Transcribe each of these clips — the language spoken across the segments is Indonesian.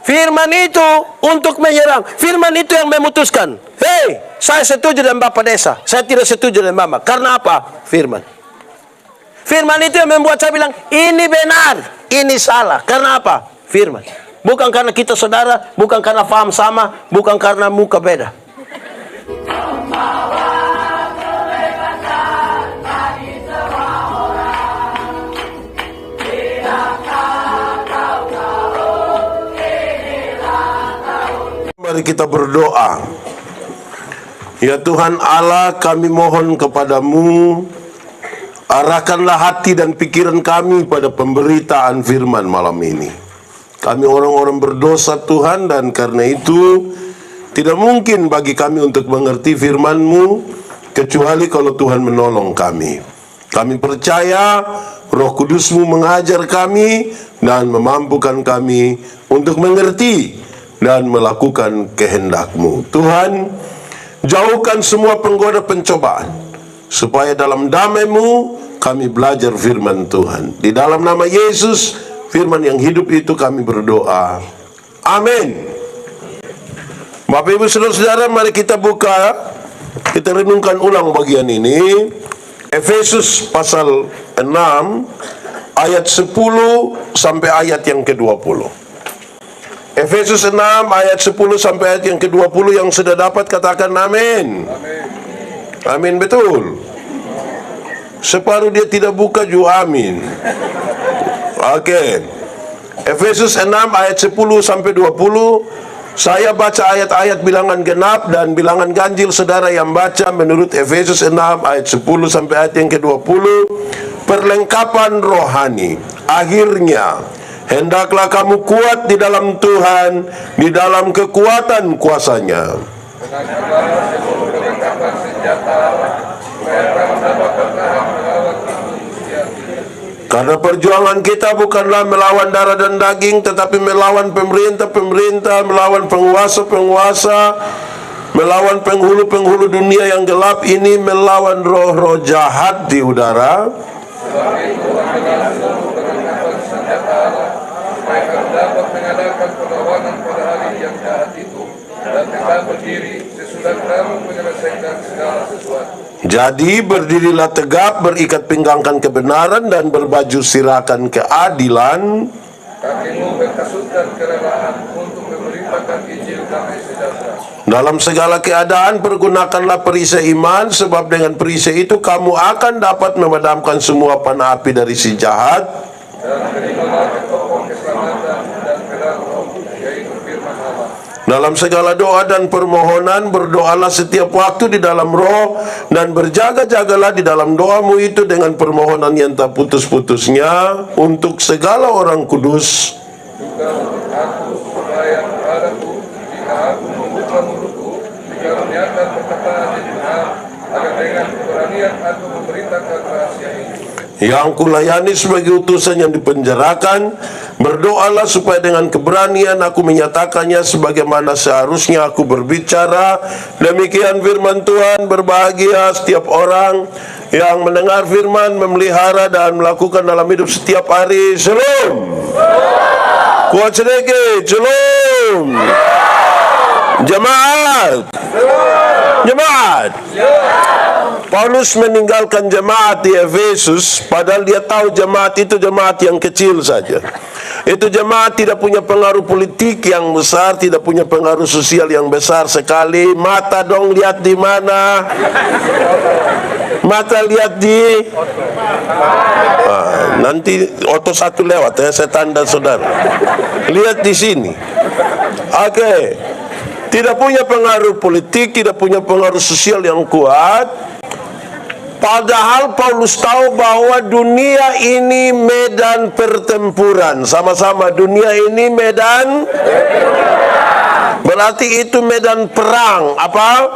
Firman itu untuk menyerang. Firman itu yang memutuskan. Hei, saya setuju dengan Bapak Desa. Saya tidak setuju dengan Mama. Karena apa? Firman. Firman itu yang membuat saya bilang, ini benar, ini salah. Karena apa? Firman. Bukan karena kita saudara, bukan karena paham sama, bukan karena muka beda. Mari kita berdoa. Ya Tuhan Allah, kami mohon kepadamu, arahkanlah hati dan pikiran kami pada pemberitaan firman malam ini. Kami orang-orang berdosa Tuhan, dan karena itu tidak mungkin bagi kami untuk mengerti firman-Mu kecuali kalau Tuhan menolong kami. Kami percaya Roh Kudus-Mu mengajar kami dan memampukan kami untuk mengerti dan melakukan kehendak-Mu. Tuhan, jauhkan semua penggoda pencobaan, supaya dalam damai-Mu kami belajar firman Tuhan. Di dalam nama Yesus, firman yang hidup itu kami berdoa. Amin. Bapak Ibu Saudara-saudara, mari kita buka, kita renungkan ulang bagian ini. Efesus pasal 6 ayat 10 sampai ayat yang ke-20. Efesus 6 ayat 10 sampai ayat yang ke-20. Yang sudah dapat katakan amin. Amin, betul. Separuh dia tidak buka juga amin. Oke. Efesus 6 ayat 10 sampai 20. Saya baca ayat-ayat bilangan genap dan bilangan ganjil, saudara yang baca menurut Efesus 6 ayat 10 sampai ayat yang ke-20. Perlengkapan rohani. Akhirnya, hendaklah kamu kuat di dalam Tuhan, di dalam kekuatan kuasa-Nya. Karena perjuangan kita bukanlah melawan darah dan daging, tetapi melawan pemerintah-pemerintah, melawan penguasa-penguasa, melawan penghulu-penghulu dunia yang gelap ini, melawan roh-roh jahat di udara. Mereka dapat mengadakan perlawanan pada hari yang jahat itu dan tetap berdiri sesudah kamu menyelesaikan segala sesuatu. Jadi berdirilah tegap, berikat pinggangkan kebenaran dan berbaju sirakan keadilan. Kakimu berkasutkan kerelaan untuk memberitakan Injil damai sejahtera. Dalam segala keadaan pergunakanlah perisai iman, sebab dengan perisai itu kamu akan dapat memadamkan semua panah api dari si jahat. Dan terimalah ketopong keselamatan dan pedang roh, yaitu firman Allah. Dalam segala doa dan permohonan berdoalah setiap waktu di dalam roh, dan berjaga-jagalah di dalam doamu itu dengan permohonan yang tak putus-putusnya untuk segala orang kudus. Juga untuk aku, supaya kepadaku, jika aku membuka mulutku, dikaruniakan perkataan yang benar, agar dengan keberanian aku memberitakan rahasia ini. Yang kulayani sebagai utusan yang dipenjarakan, berdoalah supaya dengan keberanian aku menyatakannya sebagaimana seharusnya aku berbicara. Demikian firman Tuhan. Berbahagia setiap orang yang mendengar firman, memelihara dan melakukan dalam hidup setiap hari. Shalom. Kuat sedikit. Shalom. Jemaat. Jemaat. Paulus meninggalkan jemaat di Efesus, padahal dia tahu jemaat itu jemaat yang kecil saja. Itu jemaat tidak punya pengaruh politik yang besar, tidak punya pengaruh sosial yang besar sekali. Mata dong lihat di mana? Mata lihat di nanti oto satu lewat ya, saya tanda saudara. Lihat di sini. Oke. Tidak punya pengaruh politik, tidak punya pengaruh sosial yang kuat. Padahal Paulus tahu bahwa dunia ini medan pertempuran. Sama-sama, dunia ini medan. Berarti itu medan perang. Apa?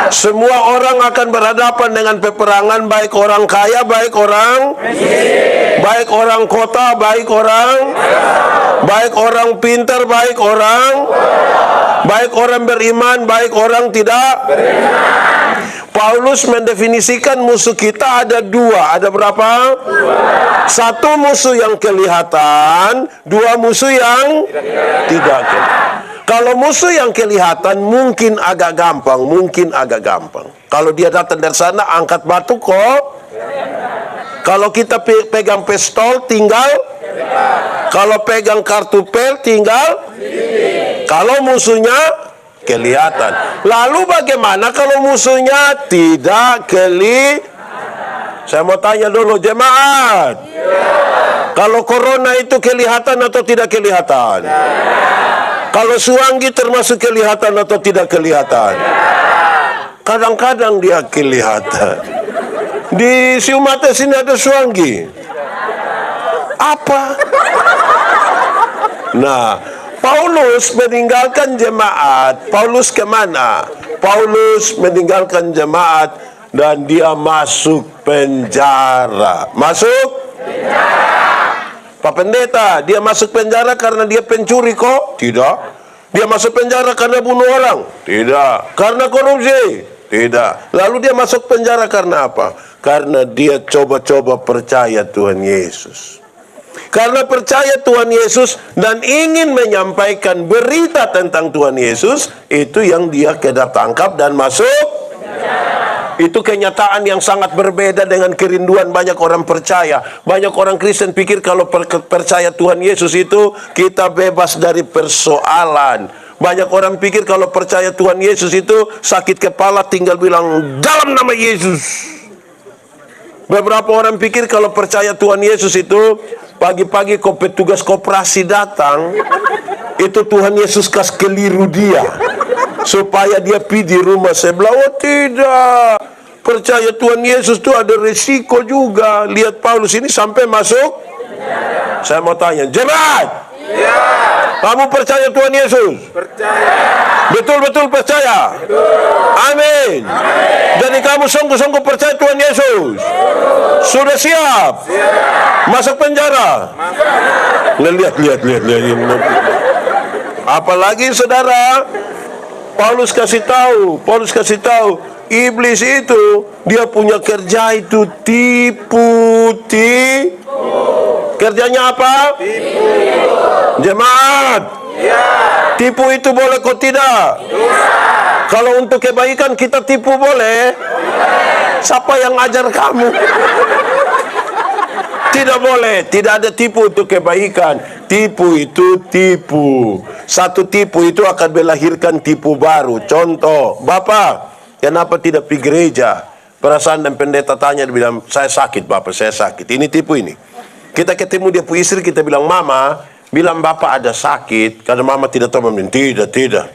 Semua orang akan berhadapan dengan peperangan, baik orang kaya, baik orang baik orang kota, baik orang pintar, baik orang beriman, baik orang tidak beriman. Paulus mendefinisikan musuh kita ada dua. Ada berapa? Satu musuh yang kelihatan, dua musuh yang tidak kelihatan. Kalau musuh yang kelihatan mungkin agak gampang. Kalau dia datang dari sana angkat batu kok. Kalau kita pegang pistol tinggal. Kalau pegang kartu pel tinggal. Kalau musuhnya kelihatan. Lalu bagaimana kalau musuhnya tidak kelihatan? Saya mau tanya dulu jemaat. Kalau corona itu kelihatan atau tidak kelihatan? Kalau suanggi termasuk kelihatan atau tidak kelihatan? Kadang-kadang dia kelihatan. Di Siumate sini ada suanggi. Apa? Nah, Paulus meninggalkan jemaat. Paulus kemana? Paulus meninggalkan jemaat dan dia masuk penjara. Masuk? Pak Pendeta, dia masuk penjara karena dia pencuri kok? Tidak. Dia masuk penjara karena bunuh orang? Tidak. Karena korupsi? Tidak. Lalu dia masuk penjara karena apa? Karena dia coba-coba percaya Tuhan Yesus. Karena percaya Tuhan Yesus dan ingin menyampaikan berita tentang Tuhan Yesus, itu yang dia kena tangkap dan masuk. Itu kenyataan yang sangat berbeda dengan kerinduan banyak orang percaya. Banyak orang Kristen pikir kalau percaya Tuhan Yesus itu kita bebas dari persoalan. Banyak orang pikir kalau percaya Tuhan Yesus itu sakit kepala tinggal bilang dalam nama Yesus. Beberapa orang pikir kalau percaya Tuhan Yesus itu pagi-pagi petugas koperasi datang, itu Tuhan Yesus kas keliru dia supaya dia pergi di rumah sebelah. Oh tidak, percaya Tuhan Yesus itu ada resiko juga. Lihat Paulus ini sampai masuk. Saya mau tanya jemaat, kamu percaya Tuhan Yesus? Percaya. Betul-betul percaya? Betul. Amin. Jadi kamu sungguh-sungguh percaya Tuhan Yesus? Sudah siap? Masuk penjara? Lihat. Apalagi saudara, Paulus kasih tahu, iblis itu dia punya kerja itu tipu. Kerjanya apa? Tipu. Jemaat. Tipu itu boleh kok tidak? Kalau untuk kebaikan kita tipu boleh? Siapa yang ajar kamu? Tidak boleh, tidak ada tipu untuk kebaikan. Tipu itu tipu. Satu tipu itu akan melahirkan tipu baru. Contoh, Bapak, kenapa tidak pergi gereja? Perasaan dan pendeta tanya, dia bilang, saya sakit Bapak, saya sakit. Ini tipu ini. Kita ketemu dia punya istri, kita bilang, Mama, bilang Bapak ada sakit, karena Mama tidak tahu. Tidak.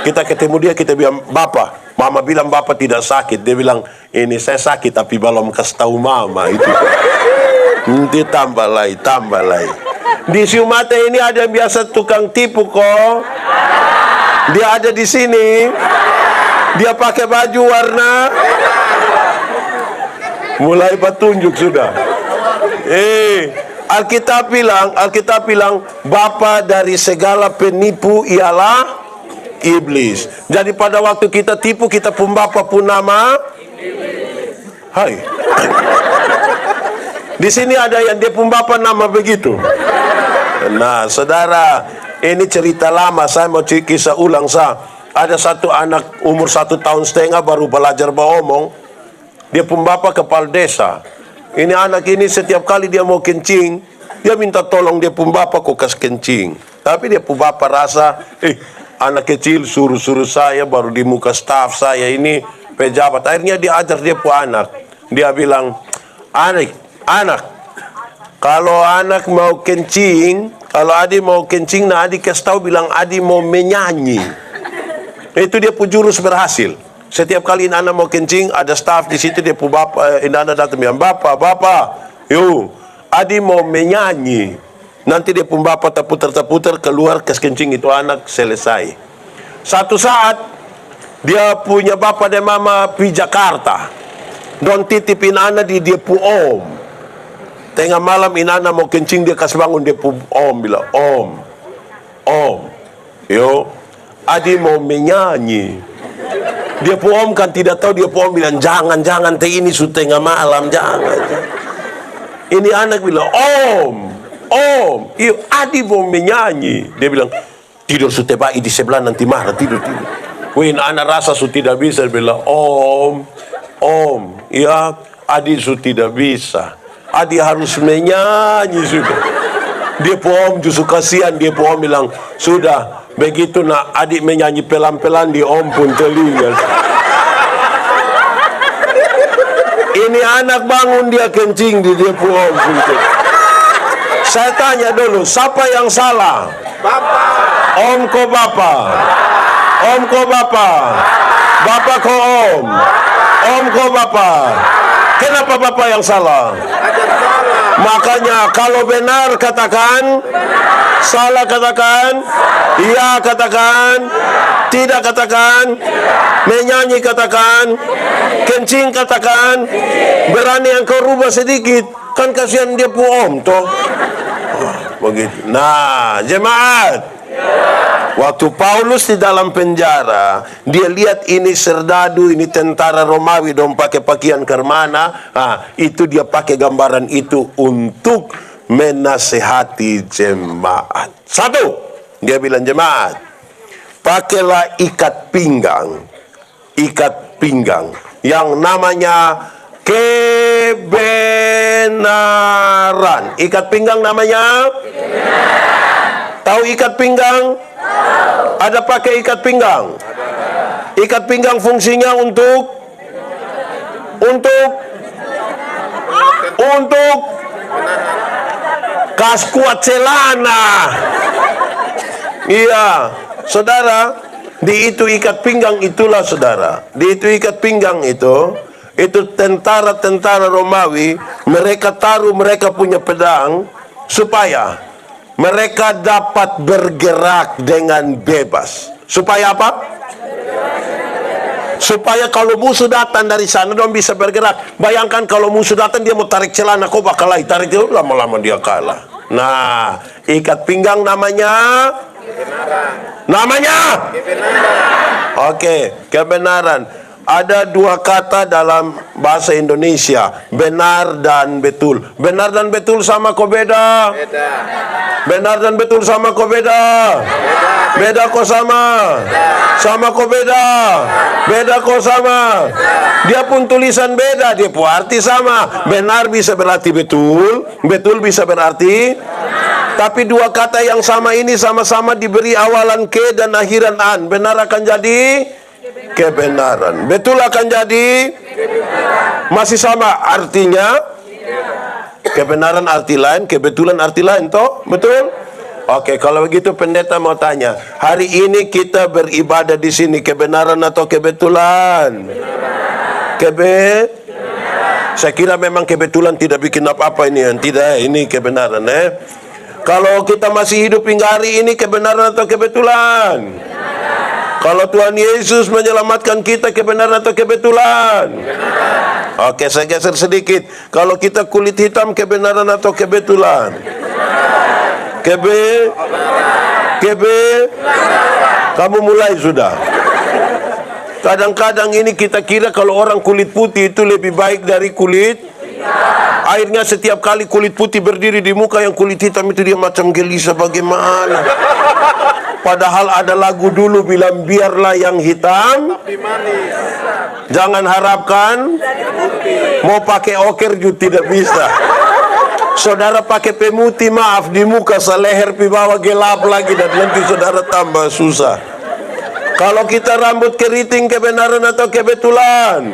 Kita ketemu dia, kita bilang, Bapak, Mama bilang Bapak tidak sakit. Dia bilang, ini saya sakit tapi belum kasih tahu Mama. Itu nanti tambah lagi. Di Siumate ini ada yang biasa tukang tipu kok. Dia ada di sini. Dia pakai baju warna. Mulai petunjuk sudah. Alkitab bilang bapa dari segala penipu ialah iblis. Jadi pada waktu kita tipu, kita pun bapa pun nama Hai. Di sini ada yang dia pun bapa nama begitu. Nah, saudara, ini cerita lama. Saya mau kisah ulang Ada satu anak umur 1,5 tahun baru belajar beromong. Dia pun bapa kepala desa. Ini anak ini setiap kali dia mau kencing, dia minta tolong dia pun bapa kok kas kencing. Tapi dia pun bapa rasa, anak kecil suruh-suruh saya baru di muka staf saya ini pejabat. Akhirnya dia ajar dia pun anak. Dia bilang, anak, kalau anak mau kencing, kalau adik mau kencing, nah adik kasih tahu bilang adik mau menyanyi. Itu dia pun jurus berhasil. Setiap kali anak mau kencing, ada staf di situ, dia pun bapak, anak datang bilang, bapak, yuk, adik mau menyanyi. Nanti dia pun bapak terputar keluar kes kencing itu anak selesai. Satu saat dia punya bapak dan mama di Jakarta. Don titipin anak di dia pun om. Tengah malam anak mau kencing, dia kasih bangun dia pun om bilang, om, yuk, adik mau menyanyi. Dia pohon kan tidak tahu, dia pohon bilang jangan teh ini sudah tengah malam, jangan. Ini anak bilang om, iyo adi mau menyanyi. Dia bilang tidur sudah baik di sebelah nanti marah, tidur. Wih, anak rasa sudah tidak bisa. Dia bilang om, ya adi sudah tidak bisa. Adi harus menyanyi sudah. Dia pohon justru kasihan, dia pohon bilang sudah begitu nak adik menyanyi pelan-pelan di om pun telinga. Ini anak bangun dia kencing di dia pohon. Saya tanya dulu, siapa yang salah? Bapak. Om ko bapak. Om ko bapak. Bapak ko om. Om ko bapak. Kenapa bapak yang salah? Ada salah. Makanya kalau benar katakan, salah katakan, iya katakan, tidak katakan, menyanyi katakan, kencing katakan, berani yang kau rubah sedikit, kan kasihan dia om toh. Begitu. Nah, jemaat. Waktu Paulus di dalam penjara, dia lihat ini serdadu, ini tentara Romawi dong pakai pakaian kermana. Itu dia pakai gambaran itu untuk menasehati jemaat. Satu, dia bilang jemaat, pakailah ikat pinggang yang namanya kebenaran. Ikat pinggang namanya kebenaran. Tahu ikat pinggang? Ada pakai ikat pinggang? Ikat pinggang fungsinya untuk kas kuat celana. Iya, saudara, di itu ikat pinggang itulah saudara. Di itu ikat pinggang itu tentara Romawi, mereka taruh mereka punya pedang supaya mereka dapat bergerak dengan bebas. Supaya apa? Supaya kalau musuh datang dari sana, dia bisa bergerak. Bayangkan kalau musuh datang, dia mau tarik celana, kau bakal lagi tarik itu, lama-lama dia kalah. Nah, ikat pinggang namanya kebenaran. Namanya kebenaran. Oke, kebenaran. Ada dua kata dalam bahasa Indonesia, benar dan betul. Benar dan betul sama kok beda? Beda. Benar dan betul sama kok beda? Beda. Beda kok sama? Sama kok beda? Beda kok sama? Dia pun tulisan beda, dia pun arti sama. Benar bisa berarti betul, betul bisa berarti. Tapi dua kata yang sama ini sama-sama diberi awalan ke dan akhiran an. Benar akan jadi kebenaran. Betul akan jadi masih sama artinya. Kebenaran arti lain, kebetulan arti lain toh, betul? Oke, kalau begitu pendeta mau tanya, hari ini kita beribadah di sini kebenaran atau kebetulan? Saya kira memang kebetulan tidak bikin apa-apa ini, tidak, ini kebenaran. Kalau kita masih hidup hingga hari ini kebenaran atau kebetulan? Kalau Tuhan Yesus menyelamatkan kita kebenaran atau kebetulan? Oke, saya geser sedikit. Kalau kita kulit hitam kebenaran atau kebetulan? Kamu mulai sudah. Kadang-kadang ini kita kira kalau orang kulit putih itu lebih baik dari kulit. Akhirnya setiap kali kulit putih berdiri di muka yang kulit hitam itu dia macam gelisah bagaimana. Padahal ada lagu dulu bilang biarlah yang hitam tapi manis. Jangan harapkan mau pakai oker juga tidak bisa. Saudara pakai pemutih, maaf, di muka seleher pi bawah gelap lagi dan nanti saudara tambah susah. Kalau kita rambut keriting kebenaran atau kebetulan?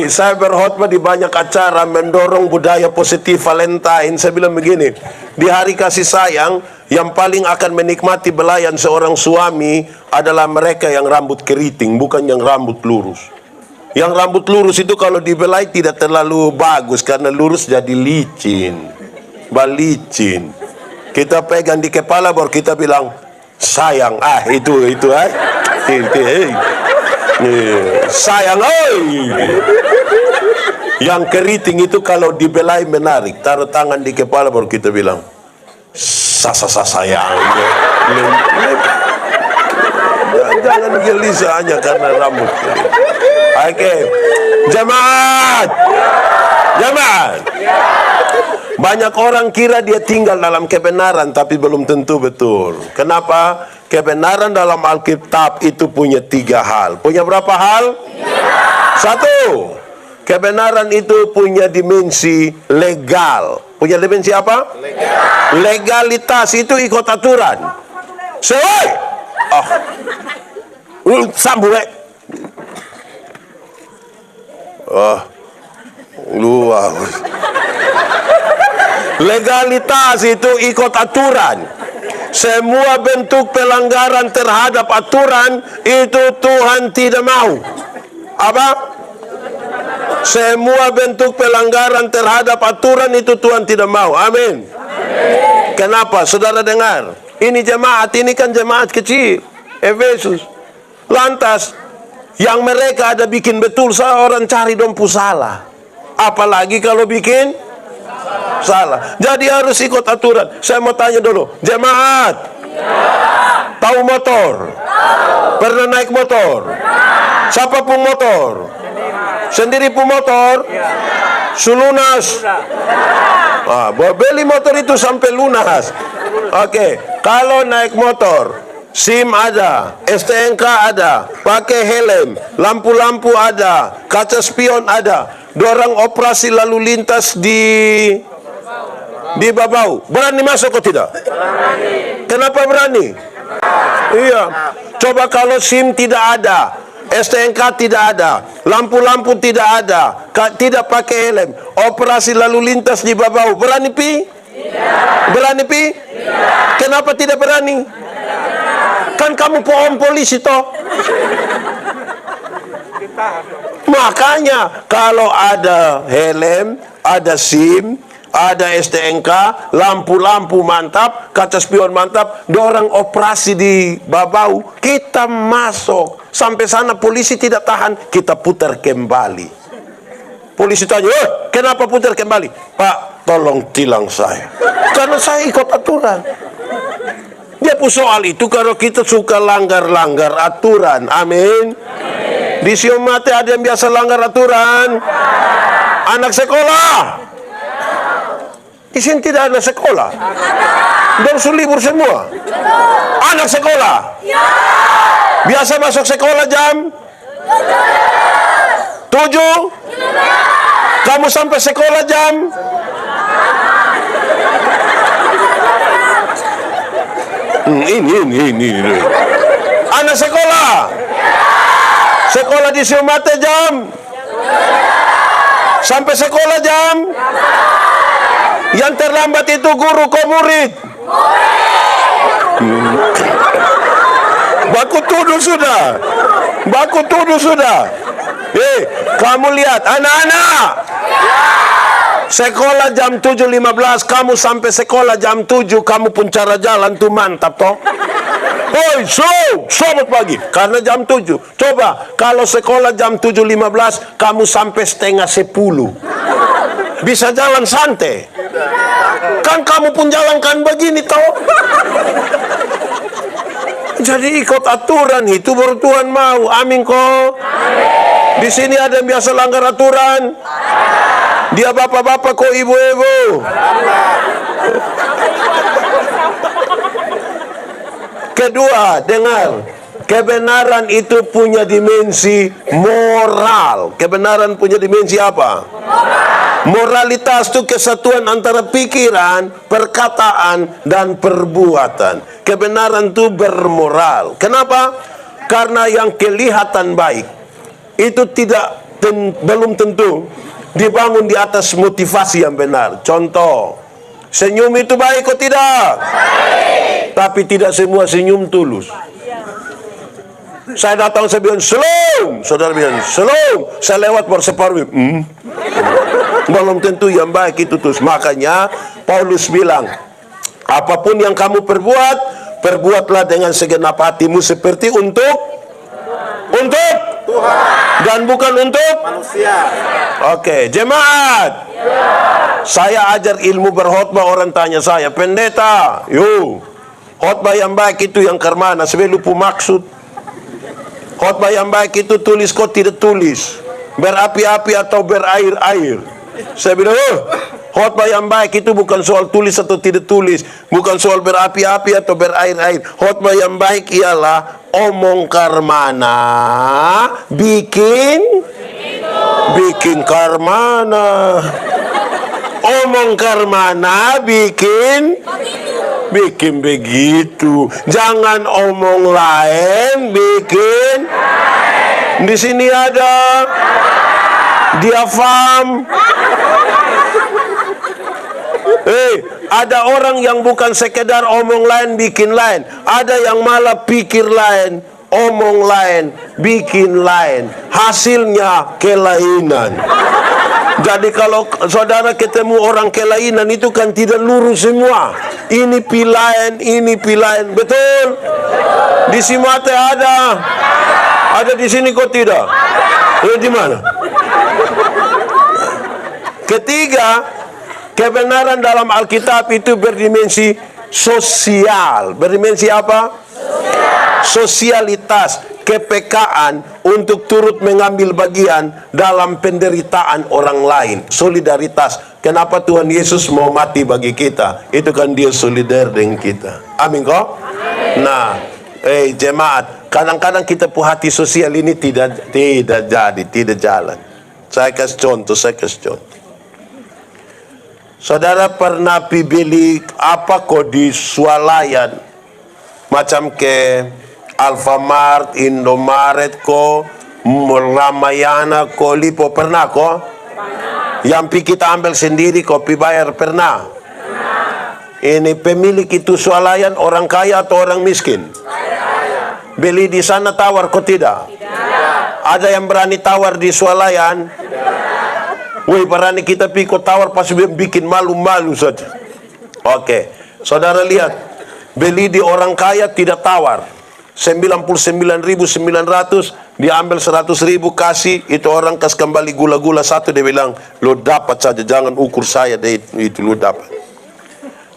Saya berkhotbah di banyak acara mendorong budaya positif Valentine. Saya bilang begini, di hari kasih sayang yang paling akan menikmati belayan seorang suami adalah mereka yang rambut keriting, bukan yang rambut lurus. Yang rambut lurus itu kalau dibelai tidak terlalu bagus karena lurus jadi licin, balicin. Kita pegang di kepala baru kita bilang sayang, sayang, Yang keriting itu kalau dibelai menarik, taruh tangan di kepala baru kita bilang sayang. Jangan gelisah hanya karena rambut. Oke, jemaat. Banyak orang kira dia tinggal dalam kebenaran, tapi belum tentu betul. Kenapa? Kebenaran dalam Alkitab itu punya 3 hal. Punya berapa hal? 1. Kebenaran itu punya dimensi legal. Punya dimensi apa? Legal. Legalitas itu ikut aturan. Sewai. Sambung. Luar. Legalitas itu ikut aturan. Semua bentuk pelanggaran terhadap aturan itu Tuhan tidak mau. Apa? Semua bentuk pelanggaran terhadap aturan itu Tuhan tidak mau. Amin. Kenapa? Saudara dengar. Ini jemaat, ini kan jemaat kecil, Efesus. Lantas yang mereka ada bikin betul, orang cari dompu salah. Apalagi kalau bikin salah. Jadi harus ikut aturan. Saya mau tanya dulu, jemaat, tahu motor? Pernah naik motor? Siapa pun motor? Sendiri pun motor? Sulunas? Beli motor itu sampai lunas. Oke, kalau naik motor, SIM ada, STNK ada, pakai helm, lampu-lampu ada, kaca spion ada, dorang operasi lalu lintas di Babau, berani masuk atau tidak? Berani. Kenapa berani? Iya. Coba kalau SIM tidak ada, STNK tidak ada, lampu-lampu tidak ada, tidak pakai helm, operasi lalu lintas di Babau, berani pi? Tidak. Berani pi? Tidak. Kenapa tidak berani? Kan kamu pohon polisi toh. Makanya kalau ada helm, ada SIM, ada STNK, lampu-lampu mantap, kaca spion mantap, dorang operasi di Babau, kita masuk. Sampai sana polisi tidak tahan, kita putar kembali. Polisi tanya, kenapa putar kembali? Pak, tolong tilang saya. Karena saya ikut aturan. Dia pun soal itu kalau kita suka langgar-langgar aturan. Amin. Di Siomate ada yang biasa langgar aturan. Anak sekolah. Di sini tidak ada sekolah. Dorsu libur semua. Anak sekolah. Biasa masuk sekolah jam 7. Kamu sampai sekolah jam ini. Anak sekolah. Sekolah di Siomate jam. Sampai sekolah jam. Yang terlambat itu guru kok murid? Baku tuduh sudah. Kamu lihat anak-anak. Sekolah jam 7.15, kamu sampai sekolah jam 7, kamu pun cara jalan tuh mantap toh. Selamat pagi, karena jam 7. Coba, kalau sekolah jam 7.15, kamu sampai setengah 10. Bisa jalan santai. Kan kamu pun jalankan begini toh. Jadi ikut aturan itu baru Tuhan mau. Amin kok. Di sini ada yang biasa langgar aturan. Dia bapak-bapak kok ibu-ibu. Kedua, dengar. Kebenaran itu punya dimensi moral. Kebenaran punya dimensi apa? Moralitas itu kesatuan antara pikiran, perkataan, dan perbuatan. Kebenaran itu bermoral. Kenapa? Karena yang kelihatan baik itu belum tentu dibangun di atas motivasi yang benar. Contoh, senyum itu baik atau tidak? Baik. Tapi tidak semua senyum tulus. Saya datang, saya bilang shalom, saudara bilang shalom, saya lewat berseparuh, belum tentu yang baik itu tulus. Makanya Paulus bilang, apapun yang kamu perbuat, perbuatlah dengan segenap hatimu seperti untuk Tuhan dan bukan untuk manusia. Oke, jemaat. Saya ajar ilmu berkhotbah, orang tanya saya, pendeta, khotbah yang baik itu yang karmana, sebelum lupa maksud. Khotbah yang baik itu tulis kok tidak tulis, berapi-api atau berair-air. Saya bilang, khotbah yang baik itu bukan soal tulis atau tidak tulis, bukan soal berapi-api atau berair-air. Khotbah yang baik ialah omong karmana, bikin karmana. Omong karmana, bikin begitu. Jangan omong lain, bikin. Di sini ada diafam. Ada orang yang bukan sekedar omong lain, bikin lain. Ada yang malah pikir lain, omong lain, bikin lain. Hasilnya kelainan. Jadi kalau saudara ketemu orang kelainan itu kan tidak lurus semua. Ini pilain, ini pilain. Betul? Di Simate ada. Ada di sini kok tidak? Di mana? Ketiga, kebenaran dalam Alkitab itu berdimensi sosial. Berdimensi apa? Sosialitas. Kepekaan untuk turut mengambil bagian dalam penderitaan orang lain. Solidaritas. Kenapa Tuhan Yesus mau mati bagi kita? Itu kan dia solidar dengan kita. Amin kok? Nah, jemaat, kadang-kadang kita hati sosial ini tidak jadi, tidak jalan. Saya kasih contoh. Saudara pernah beli apa kok di swalayan? Macam ke Alfamart, Indomaret ko, Ramayana ko, Lipo, pernah ko? Yang kita ambil sendiri, kopi bayar, pernah? Ini pemilik itu swalayan orang kaya atau orang miskin? Beli di sana tawar ko tidak? Ada yang berani tawar di swalayan? Wih, berani kita pikir tawar pas bikin malu-malu saja. Oke, saudara lihat, beli di orang kaya tidak tawar. 99.900 diambil 100.000 kasih, itu orang kasih kembali gula-gula satu, dia bilang lo dapat saja, jangan ukur saya deh, itu lo dapat.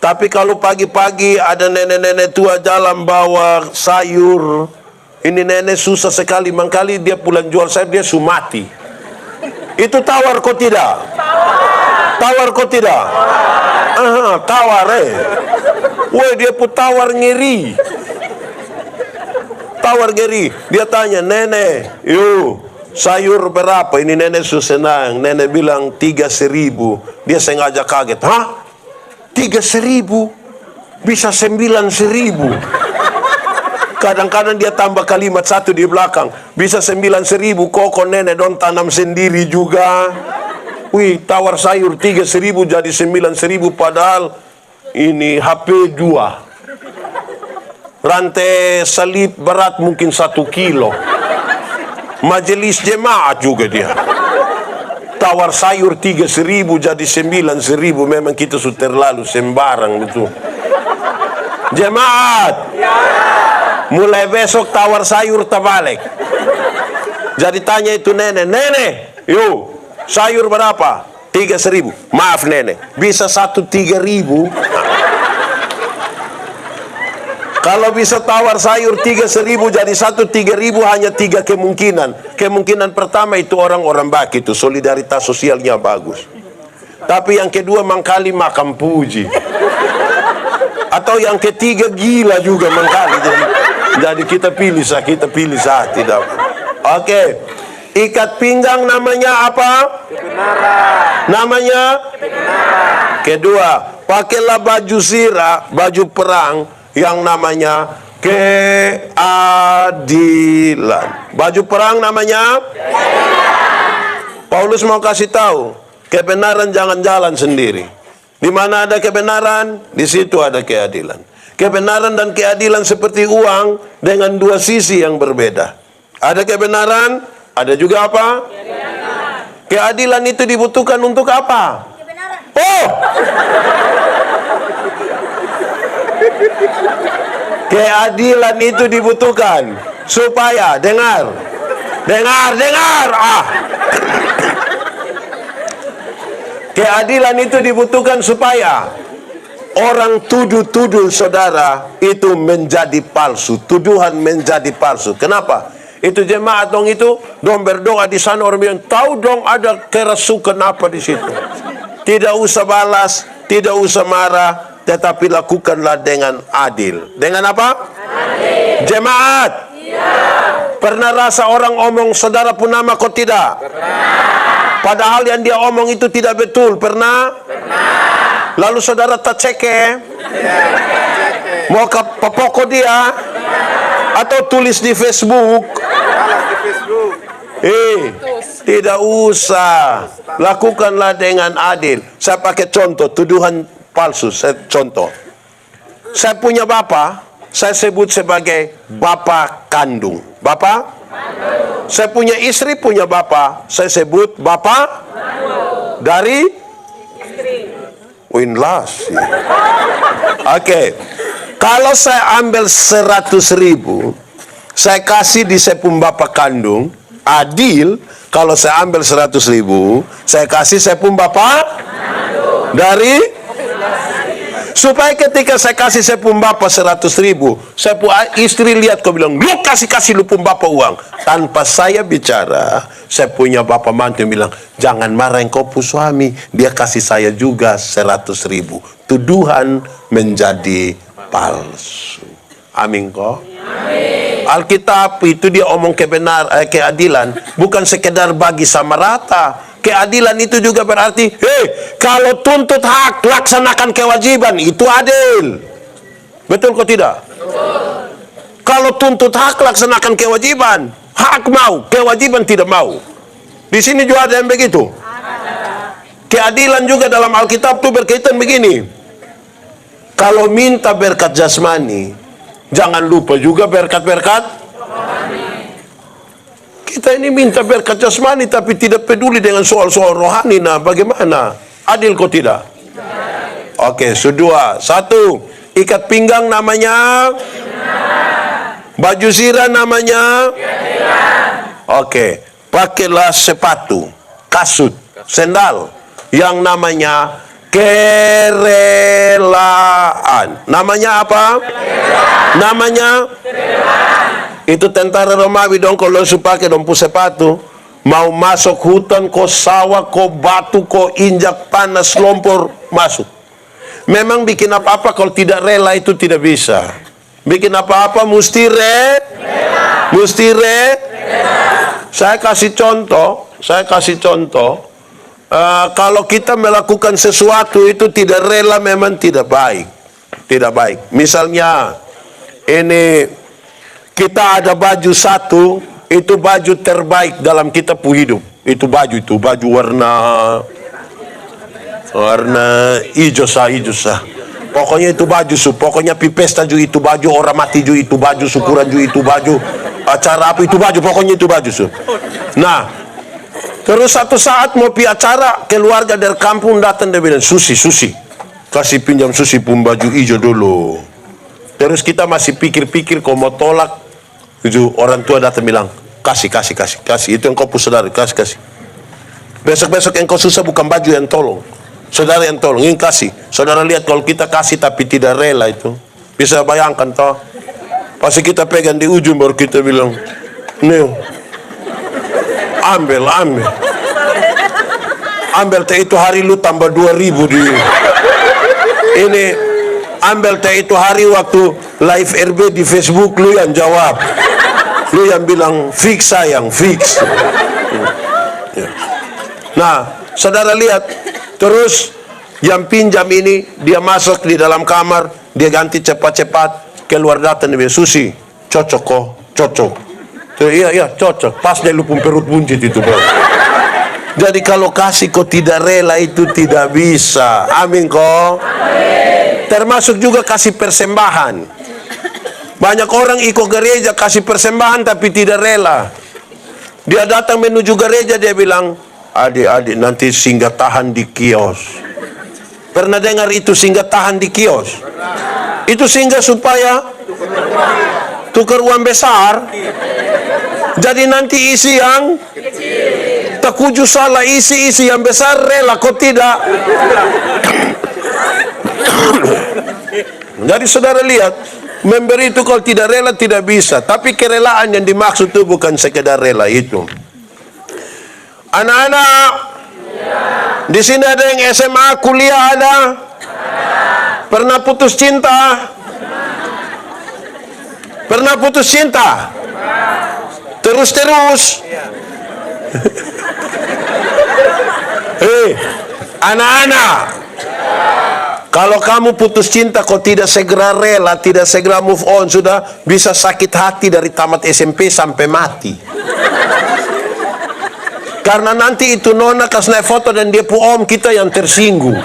Tapi kalau pagi-pagi ada nenek-nenek tua jalan bawa sayur, ini nenek susah sekali, mangkali dia pulang jual sayur dia sumati. Itu tawar kok tidak? Tawar kok tidak? Tawar Woi, dia pun tawar ngeri. Tawar ngeri. Dia tanya, nenek, sayur berapa? Ini nenek senang. Nenek bilang 3.000. Dia sengaja kaget. 3.000? Bisa 9.000. Kadang-kadang dia tambah kalimat satu di belakang. Bisa 9.000. Kok nenek don tanam sendiri juga. Wih, tawar sayur 3.000 jadi 9.000. Padahal ini HP 2. Rantai salib berat mungkin 1 kilo. Majelis jemaat juga dia. Tawar sayur 3.000 jadi 9.000. Memang kita sudah terlalu sembarang betul. Jemaat, mulai besok tawar sayur terbalik. Jadi tanya itu nenek, sayur berapa? 3.000. Maaf nenek, bisa 3.000. Kalau bisa tawar sayur 3.000 jadi 3.000, hanya 3 kemungkinan. Kemungkinan pertama itu orang-orang baik, itu solidaritas sosialnya bagus. Tapi yang kedua mangkali makan puji. Atau yang ketiga gila juga mangkali. Jadi kita pilih satu. Oke. Ikat pinggang namanya apa? Kebenaran. Namanya? Kebenaran. Kedua, pakailah baju sirah, baju perang, yang namanya keadilan. Baju perang namanya keadilan. Paulus mau kasih tahu, kebenaran jangan jalan sendiri. Di mana ada kebenaran, di situ ada keadilan. Kebenaran dan keadilan seperti uang dengan dua sisi yang berbeda. Ada kebenaran, ada juga apa? Keadilan. Keadilan itu dibutuhkan untuk apa? Kebenaran. Keadilan itu dibutuhkan supaya dengar. Keadilan itu dibutuhkan supaya orang tuduh-tuduh saudara itu menjadi palsu. Tuduhan menjadi palsu. Kenapa? Itu jemaat dong itu, dong berdoa di sana, orang bilang, tahu dong ada kerasukan apa di situ. Tidak usah balas, tidak usah marah, tetapi lakukanlah dengan adil. Dengan apa? Adil. Jemaat. Ya. Pernah rasa orang omong saudara pun nama kau tidak? Pernah. Padahal yang dia omong itu tidak betul. Pernah? Pernah. Lalu saudara tak cek mau ke pokok dia atau tulis di Facebook. Tidak usah. Lakukanlah dengan adil. Saya pakai contoh tuduhan palsu. Saya contoh. Saya punya bapak, saya sebut sebagai bapak kandung. Bapak? Saya punya istri, punya bapak, saya sebut bapak dari Winlas. Oke. Kalau saya ambil 100.000, saya kasih di sepung bapak kandung, adil. Kalau saya ambil 100.000, saya kasih sepung bapak dari, supaya ketika saya kasih sepung bapak 100.000, sepung istri lihat kau bilang, lu kasih lupung bapak uang. Tanpa saya bicara, saya punya bapak mantu yang bilang, jangan marahin kau pu suami, dia kasih saya juga 100.000. Tuduhan menjadi palsu. Amin kok. Alkitab itu dia omong keadilan, bukan sekedar bagi sama rata. Keadilan itu juga berarti, kalau tuntut hak, laksanakan kewajiban, itu adil. Betul kok tidak? Betul. Kalau tuntut hak, laksanakan kewajiban. Hak mau, kewajiban tidak mau. Di sini juga ada yang begitu. Keadilan juga dalam Alkitab itu berkaitan begini. Kalau minta berkat jasmani, jangan lupa juga berkat-berkat. Kita ini minta berkat jasmani tapi tidak peduli dengan soal-soal rohani. Nah, bagaimana? Adil kok tidak? Oke, sudah. 1, ikat pinggang namanya? Baju zirah namanya? Oke, pakailah sepatu, kasut, sendal yang namanya kerelaan. Namanya apa? Kerelaan. Namanya? Kerelaan. Itu tentara Romawi dong, kalau su pakai dong sepatu, mau masuk hutan, kau sawah, kau batu, kau injak panas, lompor, masuk. Memang bikin apa-apa kalau tidak rela itu tidak bisa. Bikin apa-apa mesti rela. Mesti rela. Saya kasih contoh. Kalau kita melakukan sesuatu itu tidak rela, memang tidak baik. Tidak baik. Misalnya, ini kita ada baju satu, itu baju terbaik dalam kita hidup. Itu baju warna hijau sah. Pokoknya itu baju pokoknya pipesta juga itu baju, orang mati juga itu baju, syukuran juga itu baju, acara apa itu baju, pokoknya itu baju Nah, terus satu saat mau pi acara, keluarga dari kampung datang, dia bilang, Susi, kasih pinjam Susi pun baju hijau dulu. Terus kita masih pikir-pikir, kau mau tolak, itu orang tua datang bilang, kasih, itu yang kau pu saudara, kasih. Besok-besok yang kau susah bukan baju yang tolong, saudara yang tolong, ingin kasih. Saudara lihat kalau kita kasih tapi tidak rela itu, bisa bayangkan toh. Pasti kita pegang di ujung baru kita bilang, nih, ambil teh itu hari lu tambah 2.000 di ini. Ambil teh itu hari waktu live RB di Facebook, lu yang jawab, lu yang bilang fix sayang, fix. Nah, saudara lihat, terus yang pinjam ini dia masuk di dalam kamar, dia ganti cepat-cepat, keluar datang dia bilang, Susi, cocok kok, cocok. Iya, cocok. Pas dia lupung perut buncit itu, bro. Jadi kalau kasih kok tidak rela itu tidak bisa. Amin kok. Termasuk juga kasih persembahan. Banyak orang ikut gereja kasih persembahan tapi tidak rela. Dia datang menuju gereja, dia bilang, adik-adik nanti singgah tahan di kios. Pernah dengar itu singgah tahan di kios? Itu singgah supaya tukar uang besar. Jadi nanti isi yang kecil. kata kuju salah, isi yang besar rela, kok tidak? Jadi saudara lihat, memberi itu kalau tidak rela tidak bisa. Tapi kerelaan yang dimaksud itu bukan sekedar rela itu. Anak-anak, di sini ada yang SMA, kuliah ada? Pernah putus cinta? Pernah putus cinta? Terus-terus? Hei, anak-anak, kalau kamu putus cinta kok tidak segera rela, tidak segera move on, sudah bisa sakit hati dari tamat SMP sampai mati. Karena nanti itu nona kasih naik foto dan dia pu om kita yang tersinggung.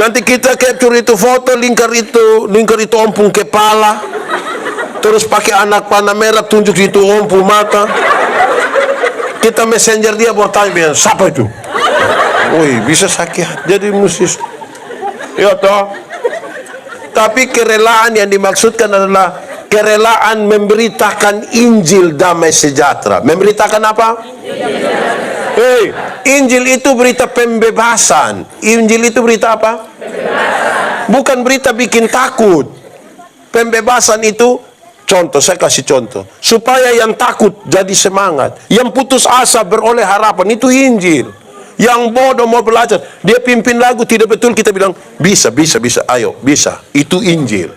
Nanti kita capture itu foto, lingkar itu ompung kepala, terus pakai anak panah merah tunjuk itu ompung mata. Kita messenger dia buat tanya, siapa itu? Woi, bisa sakit. Jadi musis. Ya toh. Tapi kerelaan yang dimaksudkan adalah kerelaan memberitakan Injil damai sejahtera. Memberitakan apa? Hei, Injil itu berita pembebasan. Injil itu berita apa? Pembebasan. Bukan berita bikin takut. Pembebasan itu, contoh, saya kasih contoh. Supaya yang takut jadi semangat. Yang putus asa beroleh harapan, itu Injil. Yang bodoh mau belajar, dia pimpin lagu tidak betul, kita bilang, bisa, ayo, bisa. Itu Injil.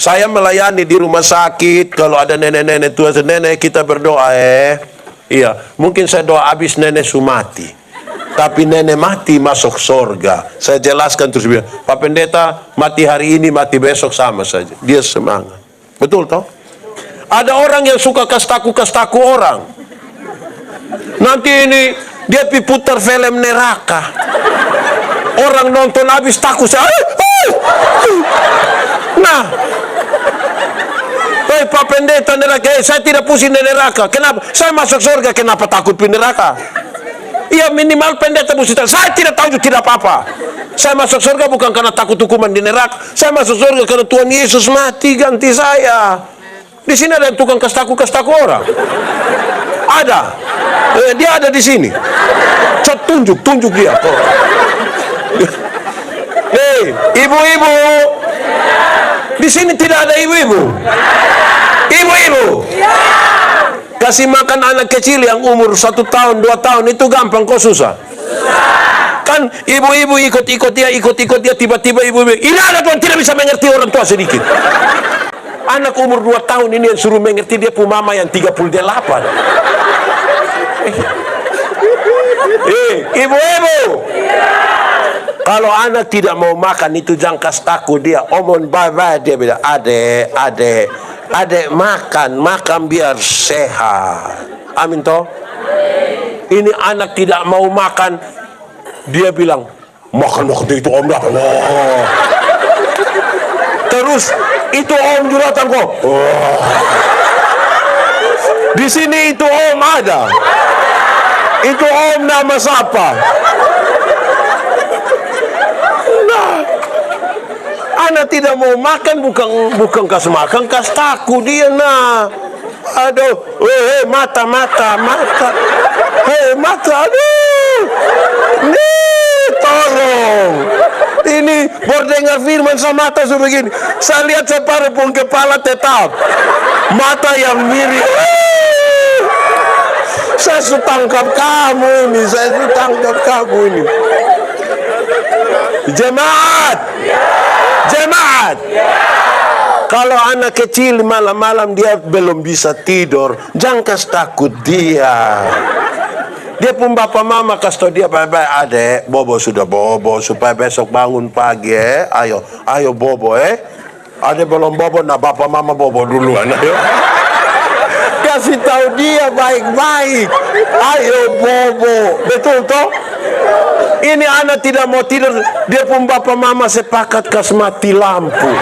Saya melayani di rumah sakit, kalau ada nenek-nenek tua, nenek kita berdoa, iya, mungkin saya doa habis nenek sumati. Tapi nenek mati masuk sorga. Saya jelaskan terus bilang, Pak Pendeta mati hari ini, mati besok sama saja. Dia semangat. Betul toh? Ada orang yang suka kastaku orang. Nanti ini dia putar film neraka. Orang nonton habis takut. Nah, Pak Pendeta neraka, saya tidak pusing di neraka. Kenapa? Saya masuk surga, kenapa takut di neraka? Iya, minimal pendeta mesti tahu. Saya tidak tahu, tidak apa-apa. Saya masuk surga bukan karena takut hukuman di neraka. Saya masuk surga karena Tuhan Yesus mati ganti saya. Di sini ada yang tukang kastaku orang. Ada. Dia ada di sini. Tunjuk dia. Hei, ibu-ibu. Di sini tidak ada ibu-ibu. Ibu-ibu. Kasih makan anak kecil yang umur 1 tahun, 2 tahun itu gampang kok susah? Kan ibu-ibu ikut dia, tiba-tiba ibu-ibu, ini anak Tuhan tidak bisa mengerti orang tua sedikit. Anak umur 2 tahun ini yang suruh mengerti dia pu mama yang 38. Ibu-ibu. Kalau anak tidak mau makan itu jangan kasih takut dia. Omon bye-bye, dia bilang, adek makan biar sehat. Amin toh. Ini anak tidak mau makan, dia bilang makan waktu itu om dah. Terus itu om juratan kok. Di sini itu om ada. Itu om nama siapa? Nah, anak tidak mau makan bukan kasih makan, kasih takut dia nah. Aduh, mata. Hei, mata, aduh. Nih, tolong. Ini baru dengar firman sama mata suruh begini. Saya lihat separuh pun kepala tetap. Mata yang mirip. Saya sudah tangkap kamu ini. Jemaat. Kalau anak kecil malam-malam dia belum bisa tidur, jangan kasih takut dia. Dia pun bapak mama kasih tahu dia, bye-bye adek, bobo sudah bobo, supaya besok bangun pagi ayo bobo adek belum bobo, nah bapak mama bobo duluan ayo. Kasih tahu dia baik-baik, ayo bobo, betul toh? Ini anak tidak mau tidur, dia pun bapak mama sepakat kasih mati lampu.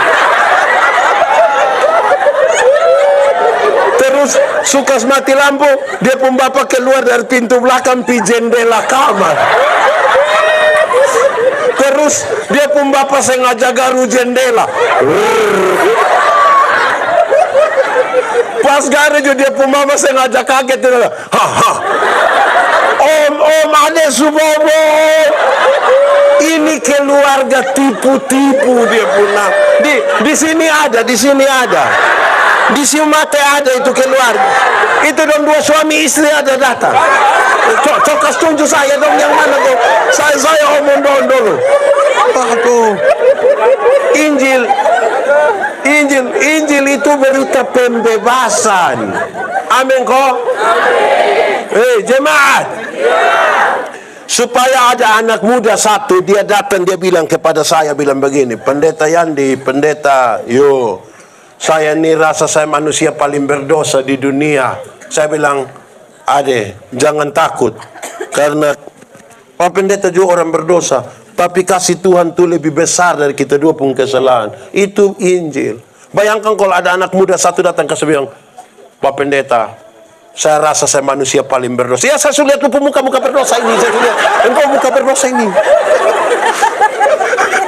Terus suka mati lampu, dia pun bapak keluar dari pintu belakang pi jendela kamar. Terus dia pun bapak sengaja garu jendela. Pas garu dia pun mama sengaja kaget. Om Ade Subomo. Ini keluarga tipu-tipu dia punya. Di sini ada. Di Sumatera ada itu keluarga. Itu dong dua suami istri ada datang. Cokas tunjuk saya dong yang mana tuh. Saya omong dulu. Aduh. Injil itu berita pembebasan. Amin kok. Jemaat. Supaya ada anak muda satu, dia datang, dia bilang kepada saya, bilang begini, Pendeta Yandi, pendeta, saya ini rasa saya manusia paling berdosa di dunia. Saya bilang, Ade, jangan takut, karena Pak Pendeta juga orang berdosa, tapi kasih Tuhan itu lebih besar dari kita dua pun kesalahan. Itu Injil. Bayangkan kalau ada anak muda satu datang ke saya bilang, Pak Pendeta, saya rasa saya manusia paling berdosa. Ya, saya sudah lihat muka berdosa ini. Saya sudah, engkau muka berdosa ini.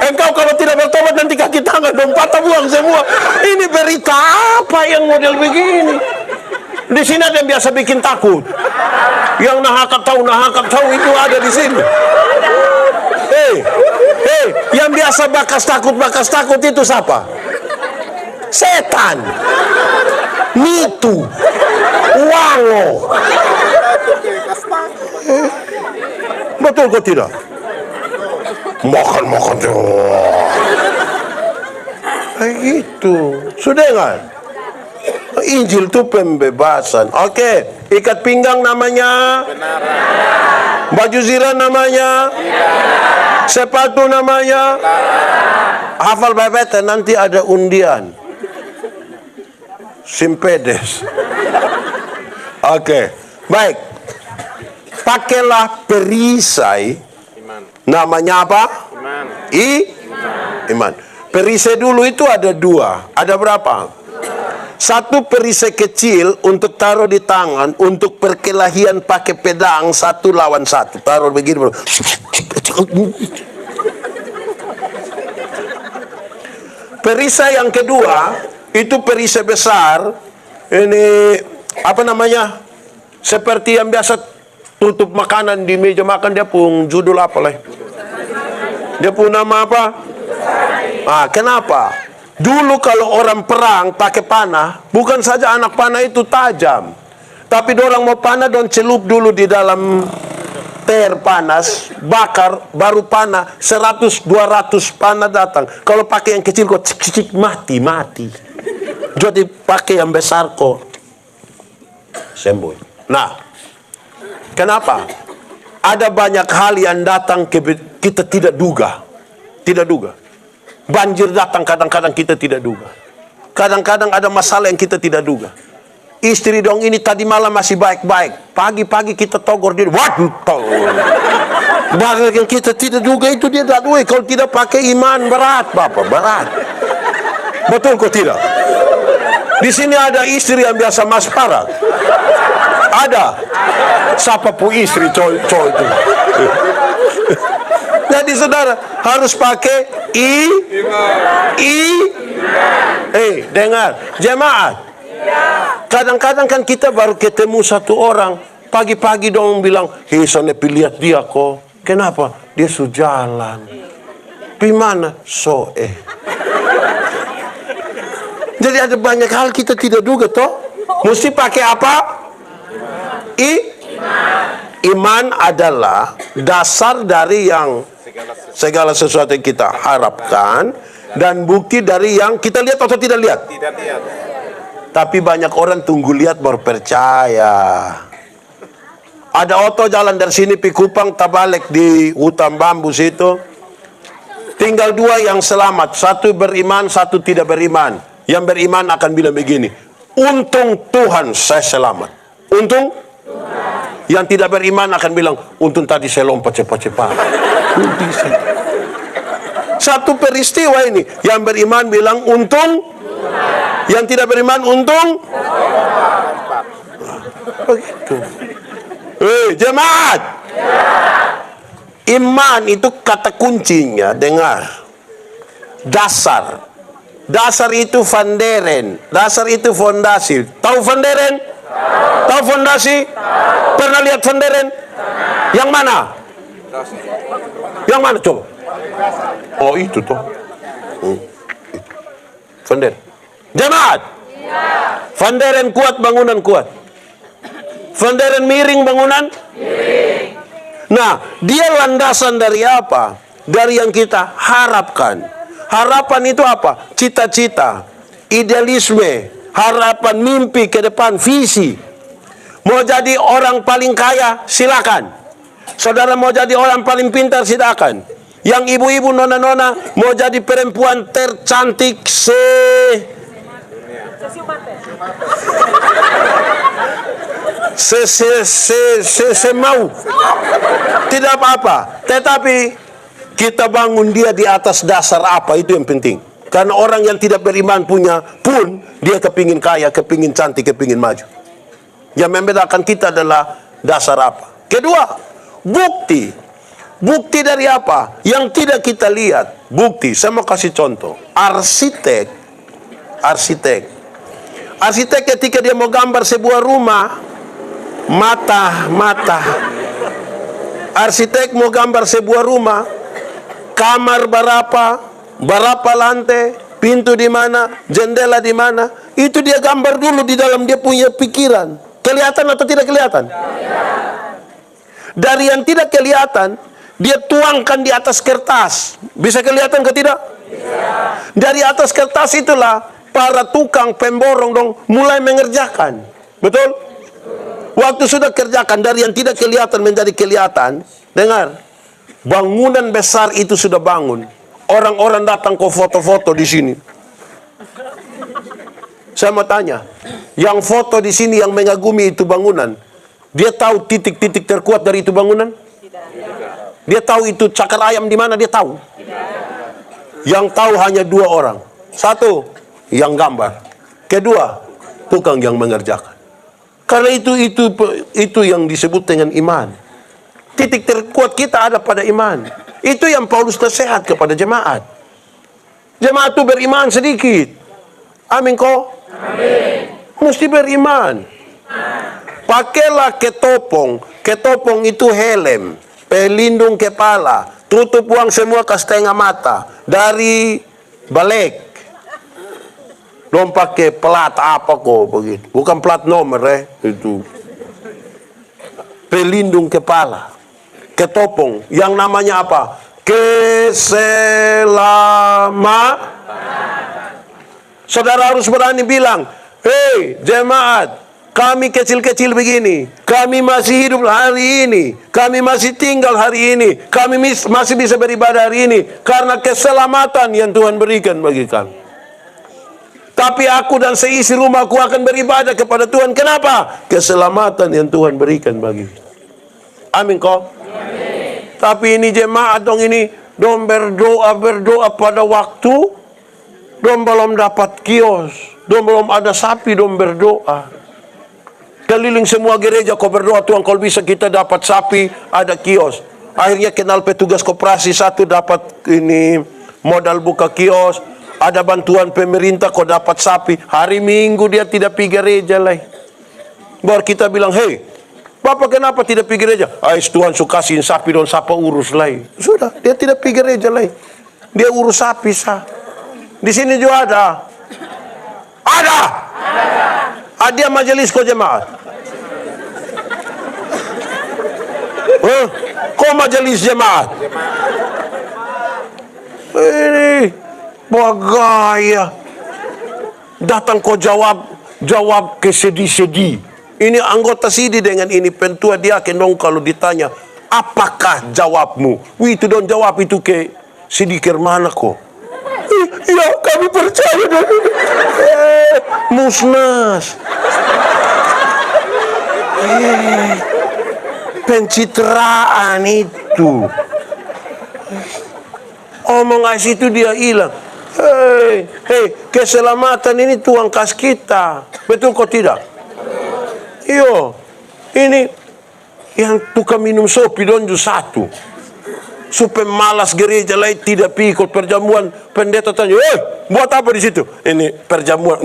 Engkau kalau tidak bertobat nanti kaki tangan dong patah buang semua. Ini berita apa yang model begini? Di sini ada yang biasa bikin takut. Yang nahakap tahu itu ada di sini. Yang biasa bakas takut itu siapa? Setan. Nitu. Wango. Betul kok tidak? Makan gitu. Sudah kan? Injil itu pembebasan. Oke, ikat pinggang namanya kebenaran. Baju zirah namanya kebenaran. Sepatu namanya kebenaran. Hafal baik-baik, nanti ada undian. Simpedes. Oke, baik. Pakailah perisai. Iman. Namanya apa? Iman. Iman. Perisai dulu itu ada dua. Ada berapa? Satu perisai kecil untuk taruh di tangan, untuk perkelahian pakai pedang 1 lawan 1. Taruh begini. Perisai yang kedua itu perisai besar. Ini apa namanya? Seperti yang biasa tutup makanan di meja makan, dia pun judul apa lah? Dia pun nama apa? Kenapa? Dulu kalau orang perang pakai panah, bukan saja anak panah itu tajam, tapi orang mau panah don celup dulu di dalam ter panas, bakar, baru panah 100-200 panah datang. Kalau pakai yang kecil kok cik mati. Jadi pakai yang besar kok sembuh. Nah, kenapa? Ada banyak hal yang datang kita tidak duga. Banjir datang kadang-kadang kita tidak duga. Kadang-kadang ada masalah yang kita tidak duga. Istri dong ini tadi malam masih baik-baik. Pagi-pagi kita togor dia. Waduh, bahkan yang kita tidak duga itu dia tak duga. Kalau tidak pakai iman berat, Bapak, berat. Betul kok tidak? Di sini ada istri yang biasa mas parah. Ada. Siapa pun istri cowok itu. Jadi saudara harus pakai dengar jemaat. Kadang-kadang kan kita baru ketemu satu orang, pagi-pagi dong bilang, sana lihat dia kok. Kenapa? Dia sudah jalan. Gimana? Jadi ada banyak hal kita tidak duga toh. Mesti pakai apa? Iman adalah dasar dari yang segala sesuatu yang kita harapkan dan bukti dari yang kita lihat atau tidak lihat. Tidak lihat. Tapi banyak orang tunggu lihat baru percaya. Ada oto jalan dari sini Pikupang Tabalek di hutan bambu situ. Tinggal 2 yang selamat, satu beriman, satu tidak beriman. Yang beriman akan bilang begini, untung Tuhan saya selamat. Untung Tuhan. Yang tidak beriman akan bilang, untung tadi saya lompat cepat-cepat. Satu peristiwa ini, yang beriman bilang untung Tuhan. Yang tidak beriman untung Tuhan. Begitu. Jemaat. Iman itu kata kuncinya, dengar. Dasar. Dasar itu vanderen. Dasar itu fondasi. Tahu vanderen? Tahu fondasi? Pernah lihat vanderen? Yang mana? Yang mana coba? Oh itu toh. Fender. Jemaat. Fenderen kuat, bangunan kuat. Fenderen miring, bangunan miring. Nah, dia landasan dari apa? Dari yang kita harapkan. Harapan itu apa? Cita-cita, idealisme, harapan, mimpi ke depan, visi. Mau jadi orang paling kaya, silakan. Saudara mau jadi orang paling pintar, silakan. Yang ibu-ibu, nona-nona mau jadi perempuan tercantik mau. Tidak apa-apa. Tetapi kita bangun dia di atas dasar apa, itu yang penting. Karena orang yang tidak beriman punya pun, dia kepingin kaya, kepingin cantik, kepingin maju. Yang membedakan kita adalah dasar apa. Kedua, bukti. Bukti dari apa? Yang tidak kita lihat. Bukti, saya mau kasih contoh. Arsitek ketika dia mau gambar sebuah rumah, mata. Arsitek mau gambar sebuah rumah, kamar berapa lantai, pintu di mana, jendela di mana, itu dia gambar dulu di dalam dia punya pikiran. Kelihatan atau tidak kelihatan? Dari yang tidak kelihatan, dia tuangkan di atas kertas. Bisa kelihatan ke tidak? Dari atas kertas itulah para tukang pemborong dong mulai mengerjakan. Betul? Waktu sudah kerjakan, dari yang tidak kelihatan menjadi kelihatan. Dengar, bangunan besar itu sudah bangun. Orang-orang datang ke foto-foto di sini. Saya mau tanya, yang foto di sini yang mengagumi itu bangunan, dia tahu titik-titik terkuat dari itu bangunan? Dia tahu itu cakar ayam di mana? Dia tahu. Yang tahu hanya dua orang. Satu, yang gambar. Kedua, tukang yang mengerjakan. Karena itu yang disebut dengan iman. Titik terkuat kita ada pada iman. Itu yang Paulus nasihat kepada jemaat. Jemaat itu beriman sedikit. Amin kok? Amin. Mesti beriman. Pakailah ketopong. Ketopong itu helm, pelindung kepala, tutup uang semua ke setengah mata. Dari balik. Belum pakai plat apa kok begitu. Bukan plat nomor itu. Pelindung kepala. Ketopong. Yang namanya apa? Keselamatan. Saudara harus berani bilang, hei jemaat, kami kecil-kecil begini, kami masih hidup hari ini, kami masih tinggal hari ini, kami masih bisa beribadah hari ini, karena keselamatan yang Tuhan berikan bagi kami. Tapi aku dan seisi rumahku akan beribadah kepada Tuhan. Kenapa? Keselamatan yang Tuhan berikan bagi kita. Amin kok? Amin. Tapi ini jemaat dong ini, dong berdoa pada waktu, dong belum dapat kios, dong belum ada sapi, dong berdoa. Keliling semua gereja kau berdoa, Tuhan kalau bisa kita dapat sapi, ada kios. Akhirnya kenal petugas koperasi satu dapat ini modal buka kios. Ada bantuan pemerintah kau dapat sapi. Hari Minggu dia tidak pergi gereja lah. Baru kita bilang, hei, Bapak kenapa tidak pergi gereja? Tuhan suka kasihin sapi don siapa urus lah. Sudah, dia tidak pergi gereja lah. Dia urus sapi sah. Di sini juga ada. Ada majelis kau jemaat. Kau majelis jemaat. Ini bagaya. Datang kau jawab kesedih-sedih. Ini anggota sidi dengan ini pentua dia kendong kalau ditanya, apakah jawabmu? Itu dong jawab itu ke sidi kermana kok. Ya kami percaya dan musnas. Pencitraan itu. Omong itu dia hilang. Hei, keselamatan ini Tuhan kasih kita. Betul kok tidak? Iyo, ini yang tukang minum sopi donju satu. Supaya malas gereja lain tidak pikut perjamuan. Pendeta tanya, buat apa di situ? Ini perjamuan.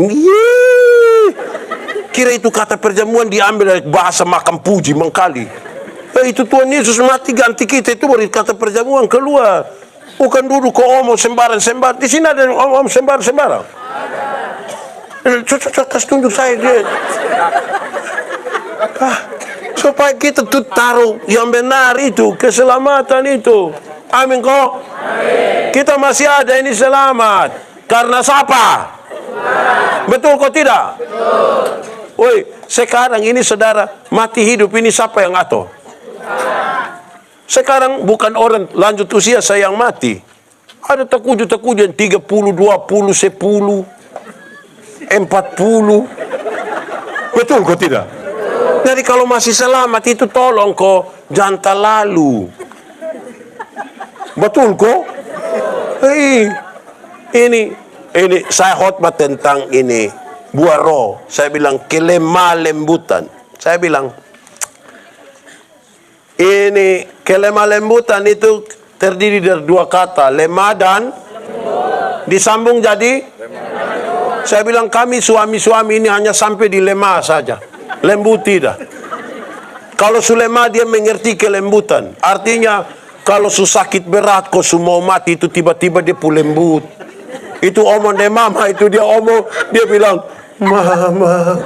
Kira itu kata perjamuan diambil dari bahasa makam puji mengkali. Itu Tuhan Yesus mati ganti kita, itu baru kata perjamuan keluar. Bukan duduk ke omong sembarang-sembarang. Di sini ada om sembarang-sembarang. Kasih tunjuk saya dia. Supaya kita tuh taruh yang benar itu, keselamatan itu. Amin kok. Kita masih ada ini selamat. Karena siapa? Betul kok tidak? Woi, sekarang ini saudara, mati hidup ini siapa yang atur? Sekarang bukan orang lanjut usia saya yang mati. Ada terkuju yang 30, 20, 10, 40. Betul kok tidak? Jadi kalau masih selamat itu tolong kok jangan terlalu. Betul kok? Ini saya khotbah tentang ini buah roh. Saya bilang kelemah lembutan. Saya bilang ini kelemah lembutan itu terdiri dari dua kata, lemah dan disambung jadi. Saya bilang kami suami-suami ini hanya sampai di lemah saja, lembut tidak. Kalau sulema dia mengerti kelembutan. Artinya kalau sakit berat kau semua mati itu tiba-tiba dia pun lembut. Itu omong deh mama, itu dia omong, dia bilang, mama,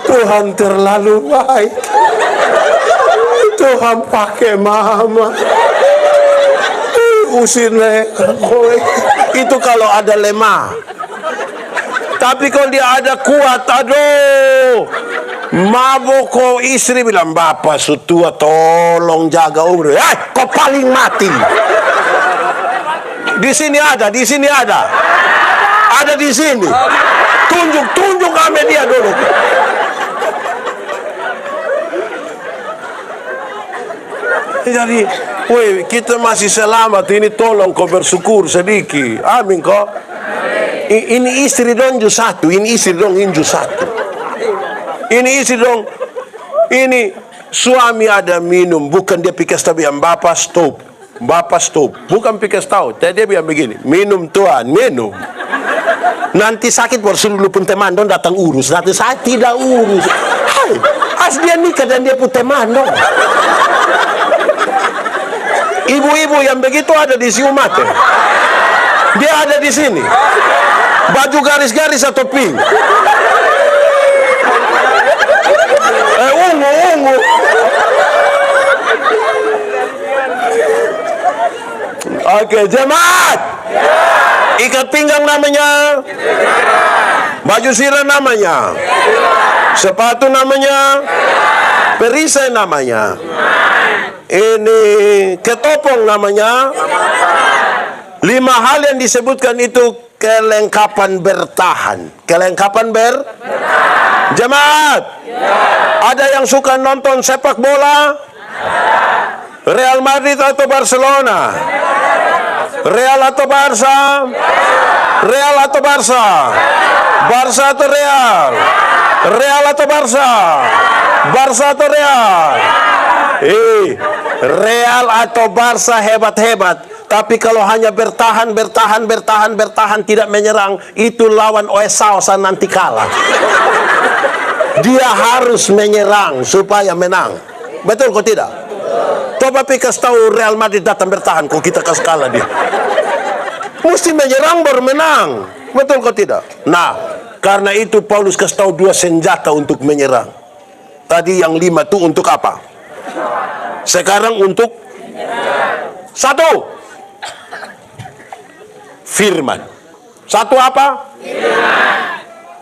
Tuhan terlalu baik. Tuhan pakai mama. Usir mereka. Itu kalau ada lemah. Tapi kalau dia ada kuat, aduh, mabok kau istri bilang, bapak sutua tolong jaga umur. Kau paling mati. Di sini ada, di sini ada. Ada di sini. Tunjuk kami dia dulu. Jadi, woi, kita masih selamat. Ini tolong kau bersyukur sedikit. Amin kok. Ini istri dong ju satu. Ini istri dong inju satu. Ini istri dong. Ini suami ada minum. Bukan dia pikir tahu yang bapak stop. Bapak stop. Bukan pikir tahu. Dia bilang begini. Minum Tuhan, minum. Nanti sakit baru suruh pun teman dong datang urus. Nanti saya tidak urus. Hai, as dia nikah dan dia pun teman dong. Ibu-ibu yang begitu ada di Siumat. Dia ada di sini. Baju garis-garis atau pink. Ungu. Oke, jemaat. Ikat pinggang namanya. Baju sirah namanya. Sepatu namanya. Perisai namanya. Ini ketopong namanya. 5 hal yang disebutkan itu kelengkapan bertahan. Kelengkapan bertahan. Jemaat. Ada yang suka nonton sepak bola? Real Madrid atau Barcelona? Real atau Barca? Real atau Barca? Barca atau Real? Real atau Barca? Barca atau Real? Real atau Barca hebat-hebat. Tapi kalau hanya bertahan, tidak menyerang, itu lawan Oesausa nanti kalah. Dia harus menyerang supaya menang. Betul kok tidak? Coba pikir tahu Real Madrid datang bertahan, kok kita kasih kalah dia. Mesti menyerang baru menang. Betul kok tidak? Nah, karena itu Paulus kasih tahu 2 senjata untuk menyerang. Tadi yang 5 itu untuk apa? Sekarang untuk 1. Firman. 1 apa?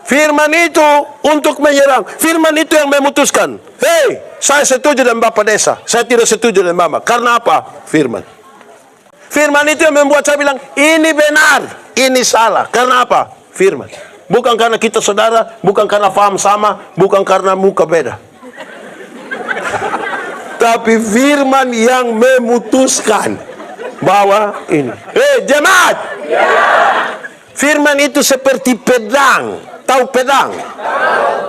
Firman itu untuk menyerang. Firman itu yang memutuskan. Hei, saya setuju dengan Bapak Desa. Saya tidak setuju dengan Mama. Karena apa? Firman. Firman itu yang membuat saya bilang, ini benar, ini salah. Karena apa? Firman. Bukan karena kita saudara, bukan karena paham sama, bukan karena muka beda. Tapi firman yang memutuskan bahwa ini. Jemaat. Firman itu seperti pedang. Tahu pedang?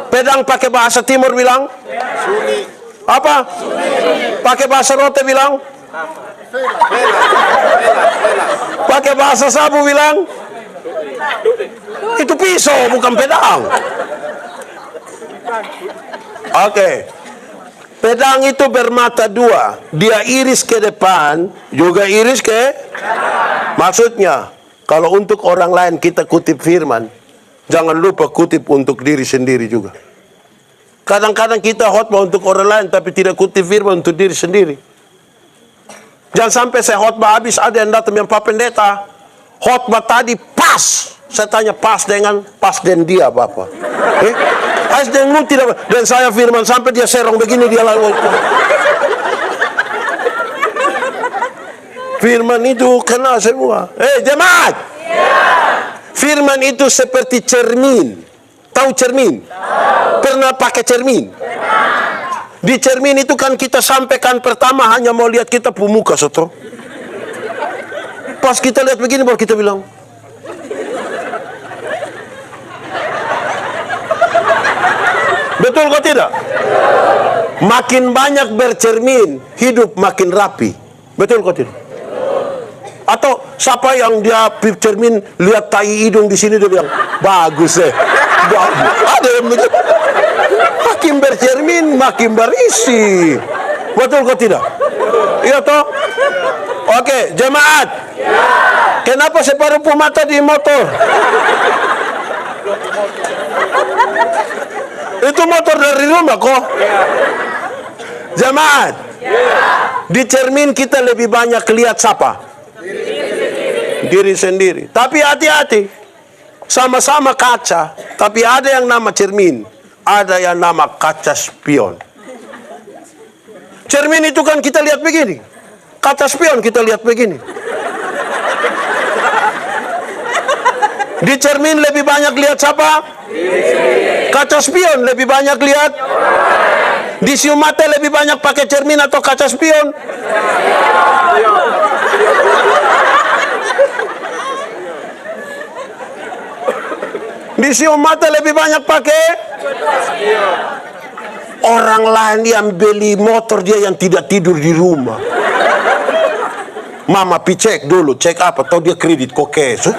Pedang pakai bahasa timur bilang? Apa? Pakai bahasa rote bilang? Pakai bahasa sabu bilang? Itu pisau bukan pedang. Oke. Pedang itu bermata dua. Dia iris ke depan, juga iris ke maksudnya, kalau untuk orang lain kita kutip firman, jangan lupa kutip untuk diri sendiri juga. Kadang-kadang kita khotbah untuk orang lain, tapi tidak kutip firman untuk diri sendiri. Jangan sampai saya khotbah habis, ada yang datang yang Pak Pendeta, khotbah tadi pas. Saya tanya pas dengan dia Bapak. Pas dengan tidak, dan saya firman sampai dia serong begini dia lalu. Firman itu kena semua. Jemaat. Firman itu seperti cermin. Tahu cermin? Pernah pakai cermin? Di cermin itu kan kita sampaikan pertama hanya mau lihat kita pemuka soto. Pas kita lihat begini baru kita bilang. Betul kok tidak? Makin banyak bercermin, hidup makin rapi. Betul kok tidak? Atau siapa yang dia cermin lihat tai hidung di sini dia bilang bagus bagus. Ada yang begitu. Makin bercermin makin berisi. Betul kok tidak? Iya toh? Oke, jemaat. Kenapa separuh mata di motor? Itu motor dari rumah kok. Jemaat. Di cermin kita lebih banyak lihat siapa? Diri sendiri. Tapi hati-hati. Sama-sama kaca, tapi ada yang nama cermin, ada yang nama kaca spion. Cermin itu kan kita lihat begini. Kaca spion kita lihat begini. Di cermin lebih banyak lihat siapa? Kaca spion lebih banyak lihat. Di siu mata lebih banyak pakai cermin atau kaca spion? Di siu mata lebih banyak pakai. Orang lain yang beli motor dia yang tidak tidur di rumah. Mama cek dulu, cek apa? Tahu dia kredit kok cash.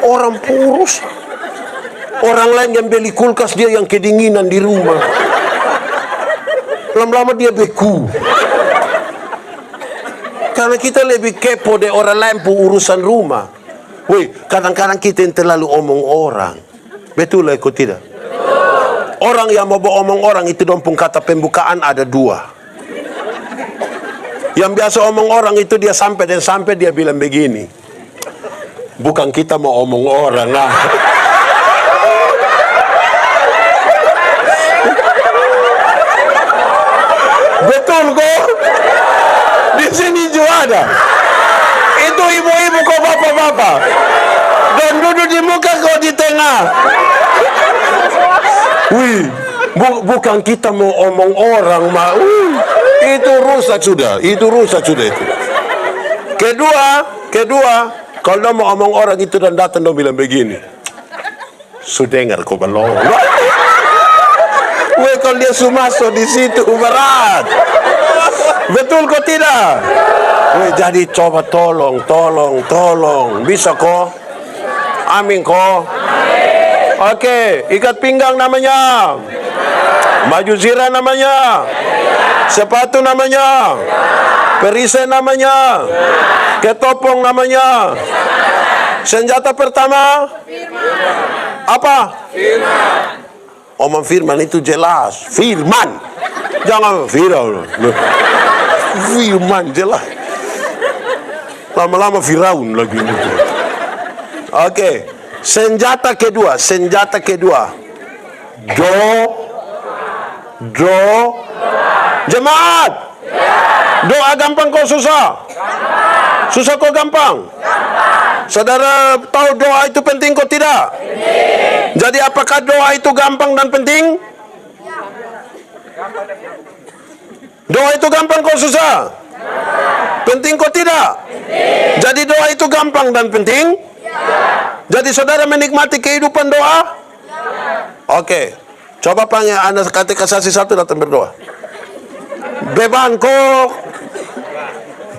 Orang kurus. Orang lain yang beli kulkas dia yang kedinginan di rumah. Lama-lama dia beku. Karena kita lebih kepo dari orang lain pu urusan rumah. Woi, kadang-kadang kita yang terlalu omong orang. Betul lah kok tidak? Orang yang mau omong orang itu dompung kata pembukaan ada dua. Yang biasa omong orang itu dia sampai dia bilang begini. Bukan kita mau omong orang lah. Betul kok? Di sini juga ada. Itu ibu-ibu kok bapak-bapak. Dan duduk di muka kok di tengah. Wih, bukan kita mau omong orang, mak. Itu rusak sudah. Itu. Kedua, kalau mau omong orang itu dan datang dong bilang begini. Sudah dengar kok belum? Weh, kalau dia sumaso di situ berat. Betul kok tidak? Weh, jadi coba tolong. Bisa kok? Amin kok? Oke, ikat pinggang namanya. Baju zirah namanya. Sepatu namanya. Perisai namanya. Ketopong namanya. Senjata pertama apa? Omong firman itu jelas. Firman. Jangan viral. Firman jelas. Lama-lama Firaun lagi. Oke. Senjata kedua. Jemaat. Doa gampang kok susah? Susah kok gampang? Saudara tahu doa itu penting kok tidak? Jadi apakah doa itu gampang dan penting? Doa itu gampang kok susah? Penting kok tidak? Jadi doa itu gampang dan penting? Jadi saudara menikmati kehidupan doa? Oke. Coba panggil anak ketika saksi satu datang berdoa. Beban kok.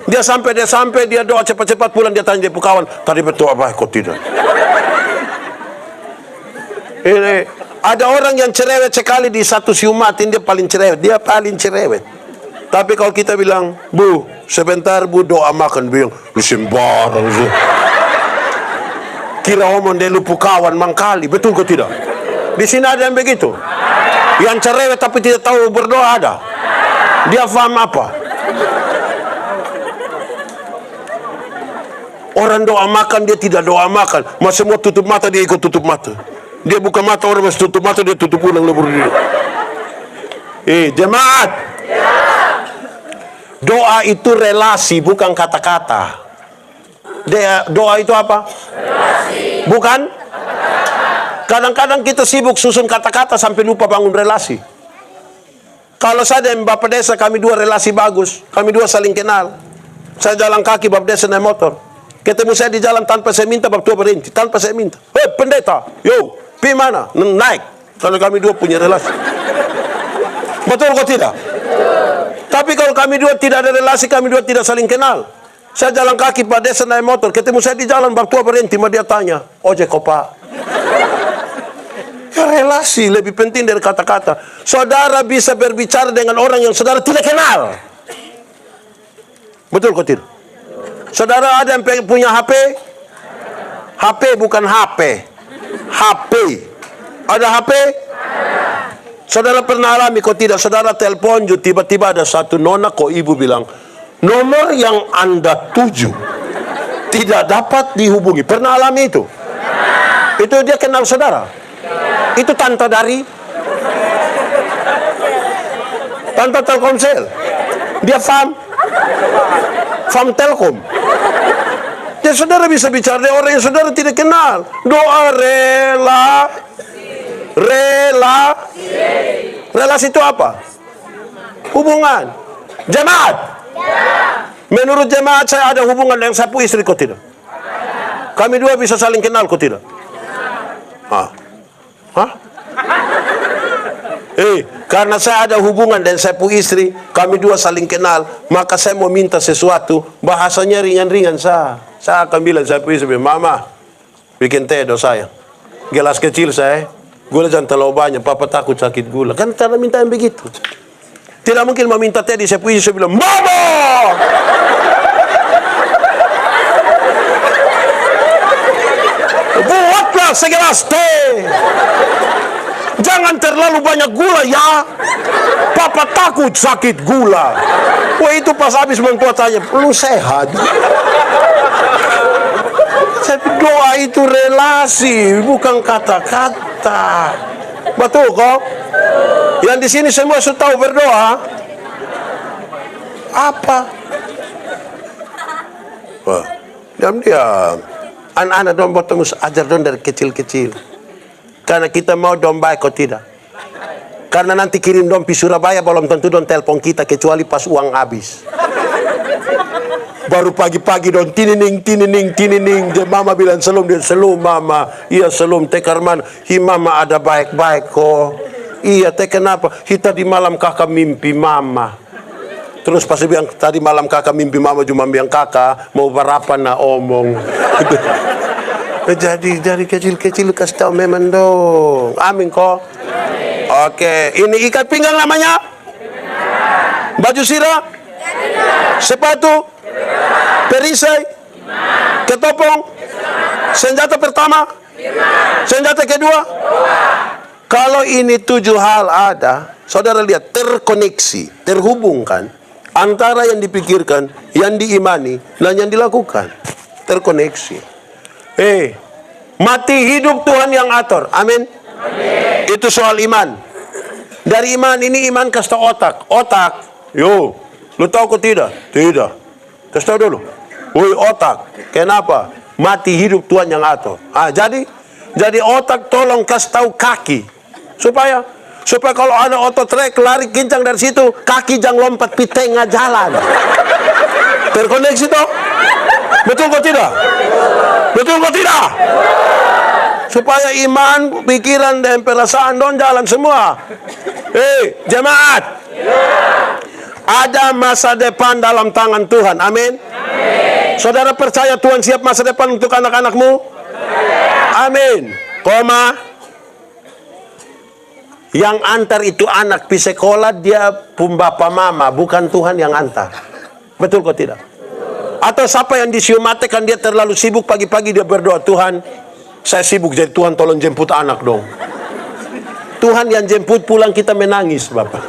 Dia sampai dia doa cepat-cepat pulang, dia tanya dia kawan, tadi berdoa apa kok tidak? Ini Ada orang yang cerewet sekali di satu siumatin, dia paling cerewet. Dia paling cerewet. Tapi kalau kita bilang, Bu, sebentar Bu doa makan, bilang, lu sembarang sih. Kira omong dia lupa kawan mangkali, betul kok tidak? Di sini ada yang begitu. Yang cerewet tapi tidak tahu berdoa ada. Dia paham apa? Orang doa makan, dia tidak doa makan. Masa mau tutup mata, dia ikut tutup mata. Dia buka mata, orang masih tutup mata, dia tutup ulang lebur dulu. Jemaat. Doa itu relasi, bukan kata-kata. Doa itu apa? Relasi. Bukan? Kadang-kadang kita sibuk susun kata-kata sampai lupa bangun relasi. Kalau saya dan Bapak Desa, kami dua relasi bagus. Kami dua saling kenal. Saya jalan kaki, Bapak Desa naik motor. Ketemu saya di jalan tanpa saya minta, Bapak Tua berhenti. Tanpa saya minta. Hei pendeta, yo, pi mana? Naik. Kalau kami dua punya relasi. Betul kok tidak? Tapi kalau kami dua tidak ada relasi, kami dua tidak saling kenal. Saya jalan kaki, Pak Desa naik motor. Ketemu saya di jalan, Bapak Tua berhenti. Dia tanya, ojek kok Pak? Ya, relasi lebih penting dari kata-kata. Saudara bisa berbicara dengan orang yang saudara tidak kenal. Betul kok tidak? Saudara ada yang punya HP? HP bukan HP. HP. Ada HP? Saudara pernah alami kok tidak? Saudara telepon, tiba-tiba ada satu nona kok ibu bilang, nomor yang Anda tuju tidak dapat dihubungi. Pernah alami itu? Itu dia kenal saudara? Itu tante dari tante Telkomsel. Dia paham Telkom. Jadi saudara bisa bicara dengan orang yang saudara tidak kenal. Doa relasi itu apa? Hubungan. Jemaat. Menurut jemaat saya ada hubungan dengan sapu istri kok tidak? Kami dua bisa saling kenal kok tidak? Karena saya ada hubungan dan sapu istri, kami dua saling kenal, maka saya mau minta sesuatu, bahasanya ringan-ringan saya akan bilang sapu istri, Mama, bikin teh do saya. Gelas kecil saya, gula jangan terlalu banyak, Papa takut sakit gula. Kan cara minta yang begitu. Tidak mungkin meminta teh di sapu istri, saya bilang, Mama! Buatlah segelas teh. Jangan terlalu banyak gula ya. Papa takut sakit gula. Wah itu pas habis mentua tanya, lu sehat? Tapi doa itu relasi, bukan kata-kata. Betul kok? Yang di sini semua sudah tahu berdoa. Apa? Wah, diam-diam. Anak-anak dong potong ajar dong dari kecil-kecil. Karena kita mau dong baik kok tidak. Karena nanti kirim dong pi Surabaya belum tentu dong telepon kita kecuali pas uang habis. Baru pagi-pagi dong tinining. Dia mama bilang selum, dia selum mama. Iya selum teh Karman. Hi mama ada baik-baik kok. Iya teh kenapa? Kita di malam kakak mimpi mama. Terus pas dia bilang tadi malam kakak mimpi mama cuma bilang kakak mau berapa nak omong. Jadi dari kecil-kecil kasih tahu memang dong. Amin kok. Oke, ini ikat pinggang namanya? Baju sirah? Sepatu? Perisai? Ketopong? Senjata pertama? Senjata kedua? Kalau ini 7 hal ada, saudara lihat terkoneksi, terhubungkan antara yang dipikirkan, yang diimani, dan yang dilakukan. Terkoneksi. Mati hidup Tuhan yang atur. Amin. Itu soal iman. Dari iman ini iman kasih otak. Otak. Yo, lu tahu kok tidak? Tidak. Kasih tahu dulu. Woi otak. Kenapa? Mati hidup Tuhan yang atur. Jadi otak tolong kasih tahu kaki. Supaya kalau ada auto track lari kencang dari situ, kaki jangan lompat di tengah jalan. Terkoneksi toh? Betul kok tidak? Betul kok tidak? Supaya iman, pikiran, dan perasaan don jalan semua. Jemaat. Ada masa depan dalam tangan Tuhan. Amin. Saudara percaya Tuhan siap masa depan untuk anak-anakmu? Amin. Yang antar itu anak pi sekolah, dia pun bapa mama, bukan Tuhan yang antar. Betul kok tidak? Atau siapa yang disiumatekan dia terlalu sibuk, pagi-pagi dia berdoa, Tuhan, saya sibuk, jadi Tuhan tolong jemput anak dong. Tuhan yang jemput pulang kita menangis, Bapak.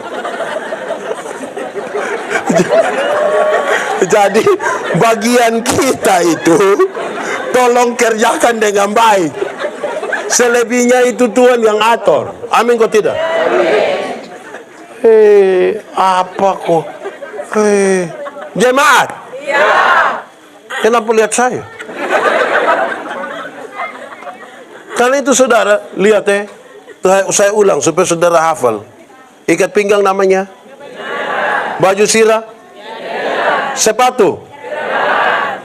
Jadi bagian kita itu tolong kerjakan dengan baik. Selebihnya itu Tuhan yang atur. Amin kok tidak? Apa kok? Jemaat? Kenapa lihat saya? Karena itu saudara, lihat saya ulang supaya saudara hafal. Ikat pinggang namanya? Baju sirah? Sepatu?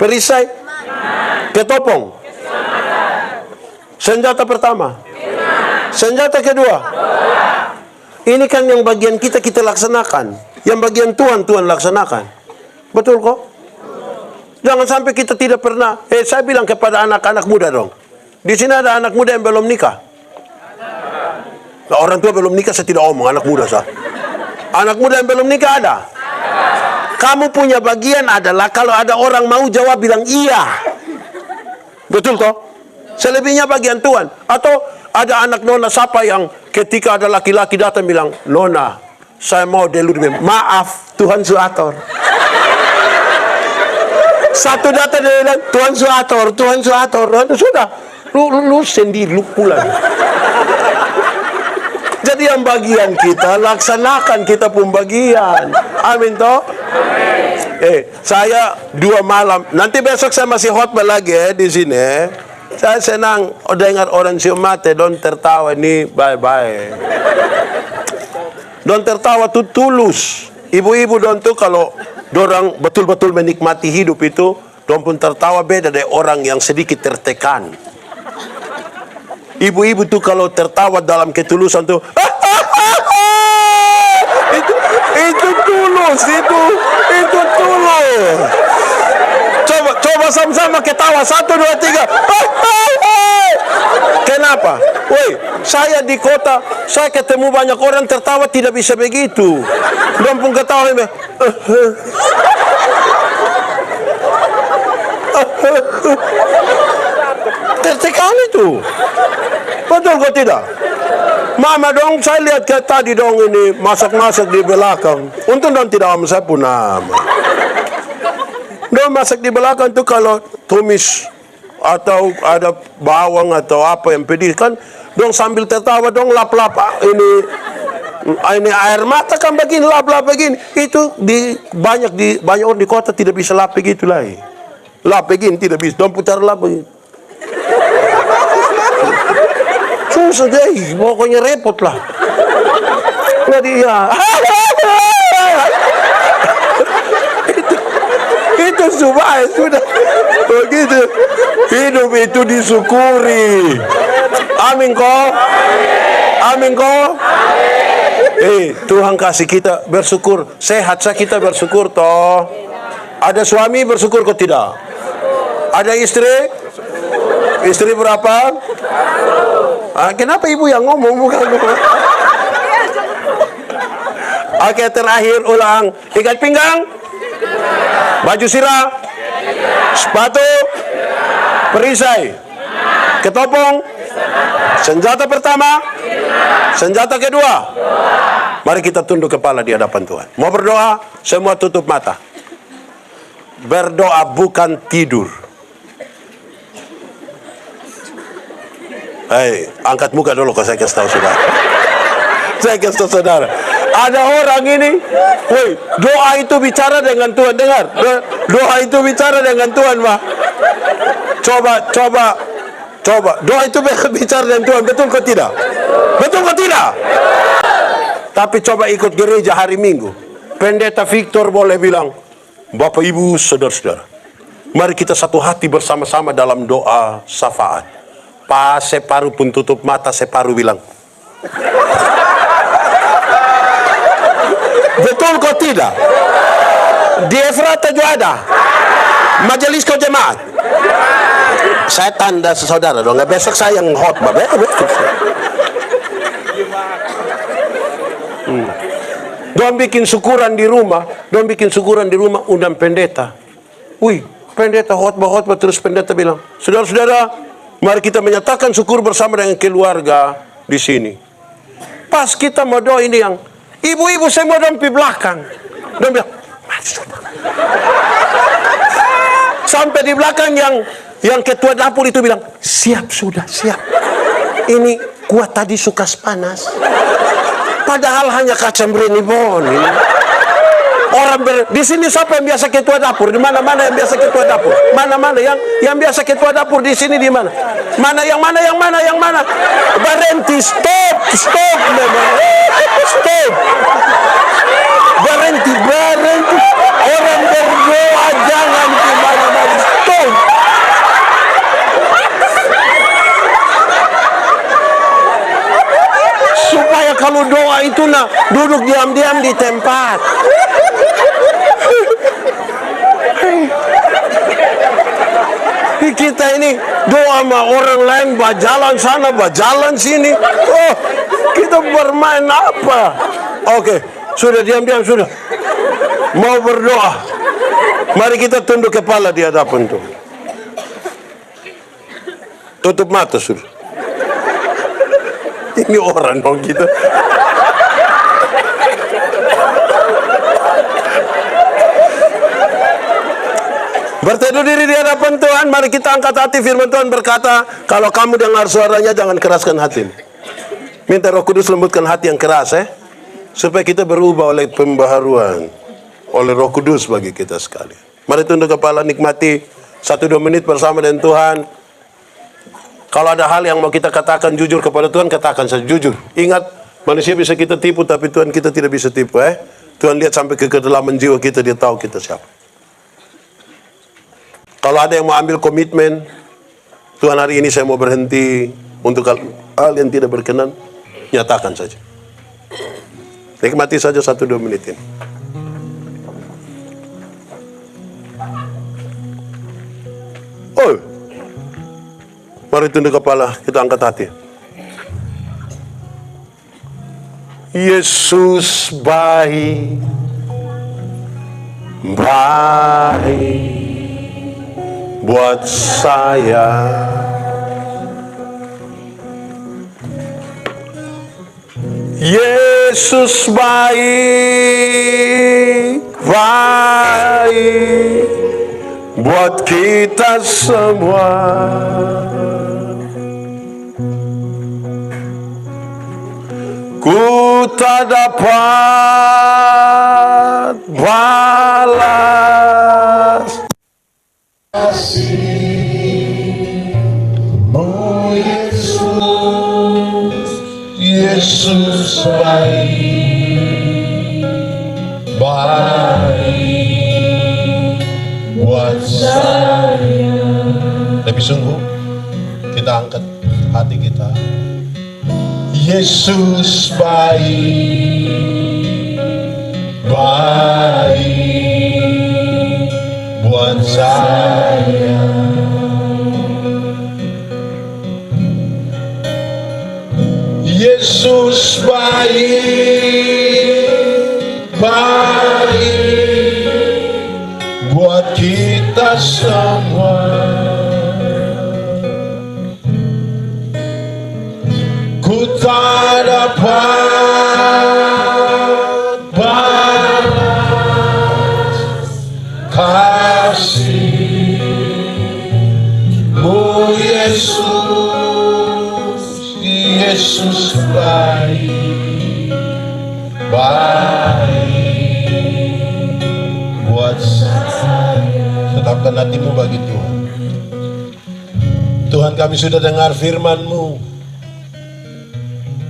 Perisai? Ketopong? Senjata pertama? Senjata kedua? Ini kan yang bagian kita laksanakan. Yang bagian Tuhan laksanakan. Betul kok? Jangan sampai kita tidak pernah. Saya bilang kepada anak-anak muda dong. Di sini ada anak muda yang belum nikah. Nah, orang tua belum nikah saya tidak omong, anak muda saya. Anak muda yang belum nikah ada. Kamu punya bagian adalah kalau ada orang mau jawab bilang iya. Betul kok? Selebihnya bagian Tuhan. Atau ada anak nona siapa yang ketika ada laki-laki datang bilang, Nona, saya mau delur. Maaf, Tuhan suator. Satu datang dia bilang, Tuhan suator, Tuhan suator. Sudah, lu sendiri, lu pulang. Jadi yang bagian kita, laksanakan kita pun bagian. Amin toh? Saya 2 malam. Nanti besok saya masih khotbah lagi di sini. Saya senang dengar orang siumate, don tertawa ini bye-bye. Don tertawa tuh tulus. Ibu-ibu don tuh kalau dorang betul-betul menikmati hidup itu, don pun tertawa beda dari orang yang sedikit tertekan. Ibu-ibu tuh kalau tertawa dalam ketulusan tuh, itu tulus, itu tulus. Coba sama-sama ketawa, 1, 2, 3. Kenapa? Woi, saya di kota, saya ketemu banyak orang tertawa tidak bisa begitu. Dan pun ketawa ini. Tertekan itu. Betul kok tidak? Mama dong, saya lihat tadi dong ini masak-masak di belakang. Untung dong tidak sama saya pun nama. Dong masak di belakang itu kalau tumis atau ada bawang atau apa yang pedis kan, dong sambil tertawa dong lap-lap ini air mata kan begini lap-lap begini. Itu banyak orang di kota tidak bisa lap begitu lah. Lap begini tidak bisa, dong putar lap begini. Susah deh, pokoknya repot lah. Jadi ya. Itu sudah begitu. Hidup itu disyukuri. Amin kok. Amin kok. Tuhan kasih kita bersyukur. Sehat kita bersyukur toh. Ada suami bersyukur kok tidak? Ada istri? Istri berapa? Kenapa ibu yang ngomong bukan aku? Oke, terakhir ulang. Ikat pinggang. Baju sirah. Sepatu. Perisai. Ketopong. Senjata pertama. Senjata kedua. Mari kita tunduk kepala di hadapan Tuhan. Mau berdoa? Semua tutup mata. Berdoa bukan tidur. Angkat muka dulu kalau saya kasih tahu saudara. Saya kasih tahu saudara. Ada orang ini, woi, doa itu bicara dengan Tuhan. Dengar, doa itu bicara dengan Tuhan, Pak. Coba. Doa itu bicara dengan Tuhan. Betul kok tidak? Betul kok tidak? Tapi coba ikut gereja hari Minggu. Pendeta Victor boleh bilang, Bapak Ibu, saudara-saudara, mari kita satu hati bersama-sama dalam doa syafaat. Pas separuh pun tutup mata, separuh bilang. Betul kok tidak? Di Efrata juga ada. Majelis kau jemaat. Saya tanda saudara dong. Besok saya yang khotbah. Dong bikin syukuran di rumah, undang pendeta. Wih, pendeta khotbah terus pendeta bilang, saudara-saudara, mari kita menyatakan syukur bersama dengan keluarga di sini. Pas kita mau doa ini yang ibu-ibu saya mau doa di belakang. Dong bilang, sampai di belakang yang ketua dapur itu bilang, siap sudah, siap. Ini kuat tadi suka panas. Padahal hanya kacang berenibon ini. Di sini siapa yang biasa ketua dapur? Di mana-mana yang biasa ketua dapur? Mana-mana yang biasa ketua dapur di sini di mana? Yang mana? Berhenti, stop. Berhenti. Orang berdoa jangan di mana-mana. Stop. Supaya kalau doa itu duduk diam-diam di tempat. Kita ini doa sama orang lain, berjalan sana, berjalan sini. Oh, kita bermain apa? Oke, sudah diam-diam sudah. Mau berdoa. Mari kita tunduk kepala di hadapan Tuhan. Tutup mata sudah. Ini orang dong kita. Berteduh diri di hadapan Tuhan. Mari kita angkat hati. Firman Tuhan berkata, kalau kamu dengar suaranya jangan keraskan hatimu. Minta Roh Kudus lembutkan hati yang keras, supaya kita berubah oleh pembaharuan oleh Roh Kudus bagi kita sekalian. Mari tunduk kepala, nikmati 1-2 menit bersama dengan Tuhan. Kalau ada hal yang mau kita katakan jujur kepada Tuhan, katakan saja jujur. Ingat, manusia bisa kita tipu, tapi Tuhan kita tidak bisa tipu. Tuhan lihat sampai ke kedalaman jiwa kita, dia tahu kita siapa. Kalau ada yang mau ambil komitmen, Tuhan hari ini saya mau berhenti untuk hal yang tidak berkenan, nyatakan saja. Nikmati saja 1-2 menit ini. Oh, mari tunduk kepala, kita angkat hati. Yesus baik buat saya. Yesus baik buat kita semua. Ku tak dapat balas kasih-Mu Yesus. Yesus baik buat saya. Lebih sungguh kita angkat hati kita. Yesus baik buat saya. Yesus baik buat kita semua. Ku tak dapat balas kasih-Mu Yesus. Yesus baik buat saya. Tetapkan hatimu bagi Tuhan. Tuhan, kami sudah dengar firman-Mu.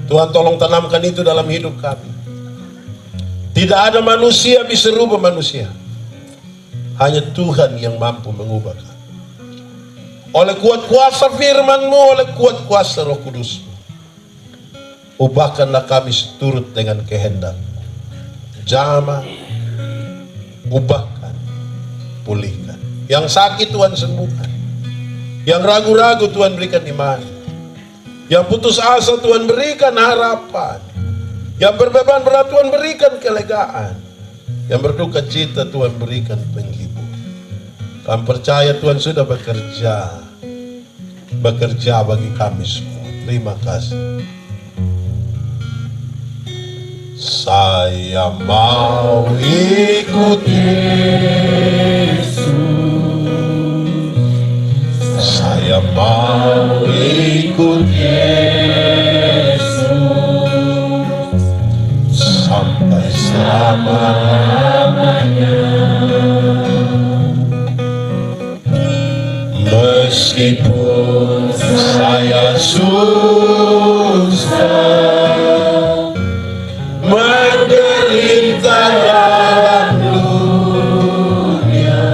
Tuhan, tolong tanamkan itu dalam hidup kami. Tidak ada manusia bisa rubah manusia. Hanya Tuhan yang mampu mengubah kami. Oleh kuat kuasa firman-Mu, oleh kuat kuasa Roh Kudus-Mu, ubahkanlah kami seturut dengan kehendak. Jamah, ubahkan, pulihkan. Yang sakit Tuhan sembuhkan. Yang ragu-ragu Tuhan berikan iman. Yang putus asa Tuhan berikan harapan. Yang berbeban berat Tuhan berikan kelegaan. Yang berduka cita Tuhan berikan penghibur. Kami percaya Tuhan sudah bekerja bagi kami semua. Terima kasih. Saya mau ikut Yesus. Saya mau ikut Yesus sampai selama-lamanya. Meskipun saya susah menderita dalam dunia,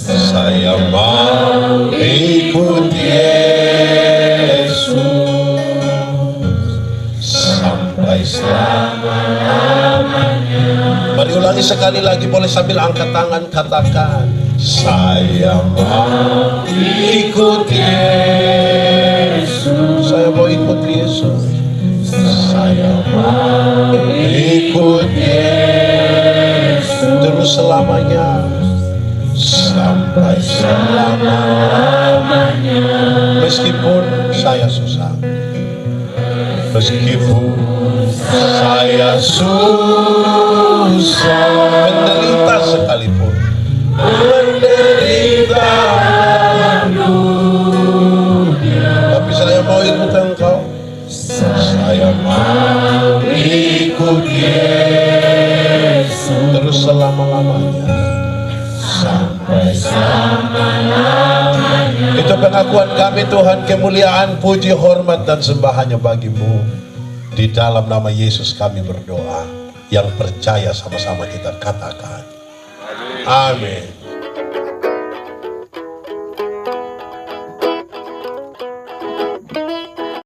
saya mau ikut Yesus sampai selama-lamanya. Mari ulangi sekali lagi, boleh sambil angkat tangan, katakan, saya mau ikut Yesus. Saya mau ikut Yesus. Saya mau ikut Yesus terus selamanya, sampai selama-lamanya. Meskipun saya susah, meskipun saya susah, menderita sekalipun, menderita dunia, tapi saya mau ikut Engkau. Saya mau ikut Yesus terus selama-lamanya, sampai selama-lamanya. Itu pengakuan kami Tuhan, kemuliaan, puji, hormat dan sembah hanya bagimu. Di dalam nama Yesus kami berdoa. Yang percaya sama-sama kita katakan amin.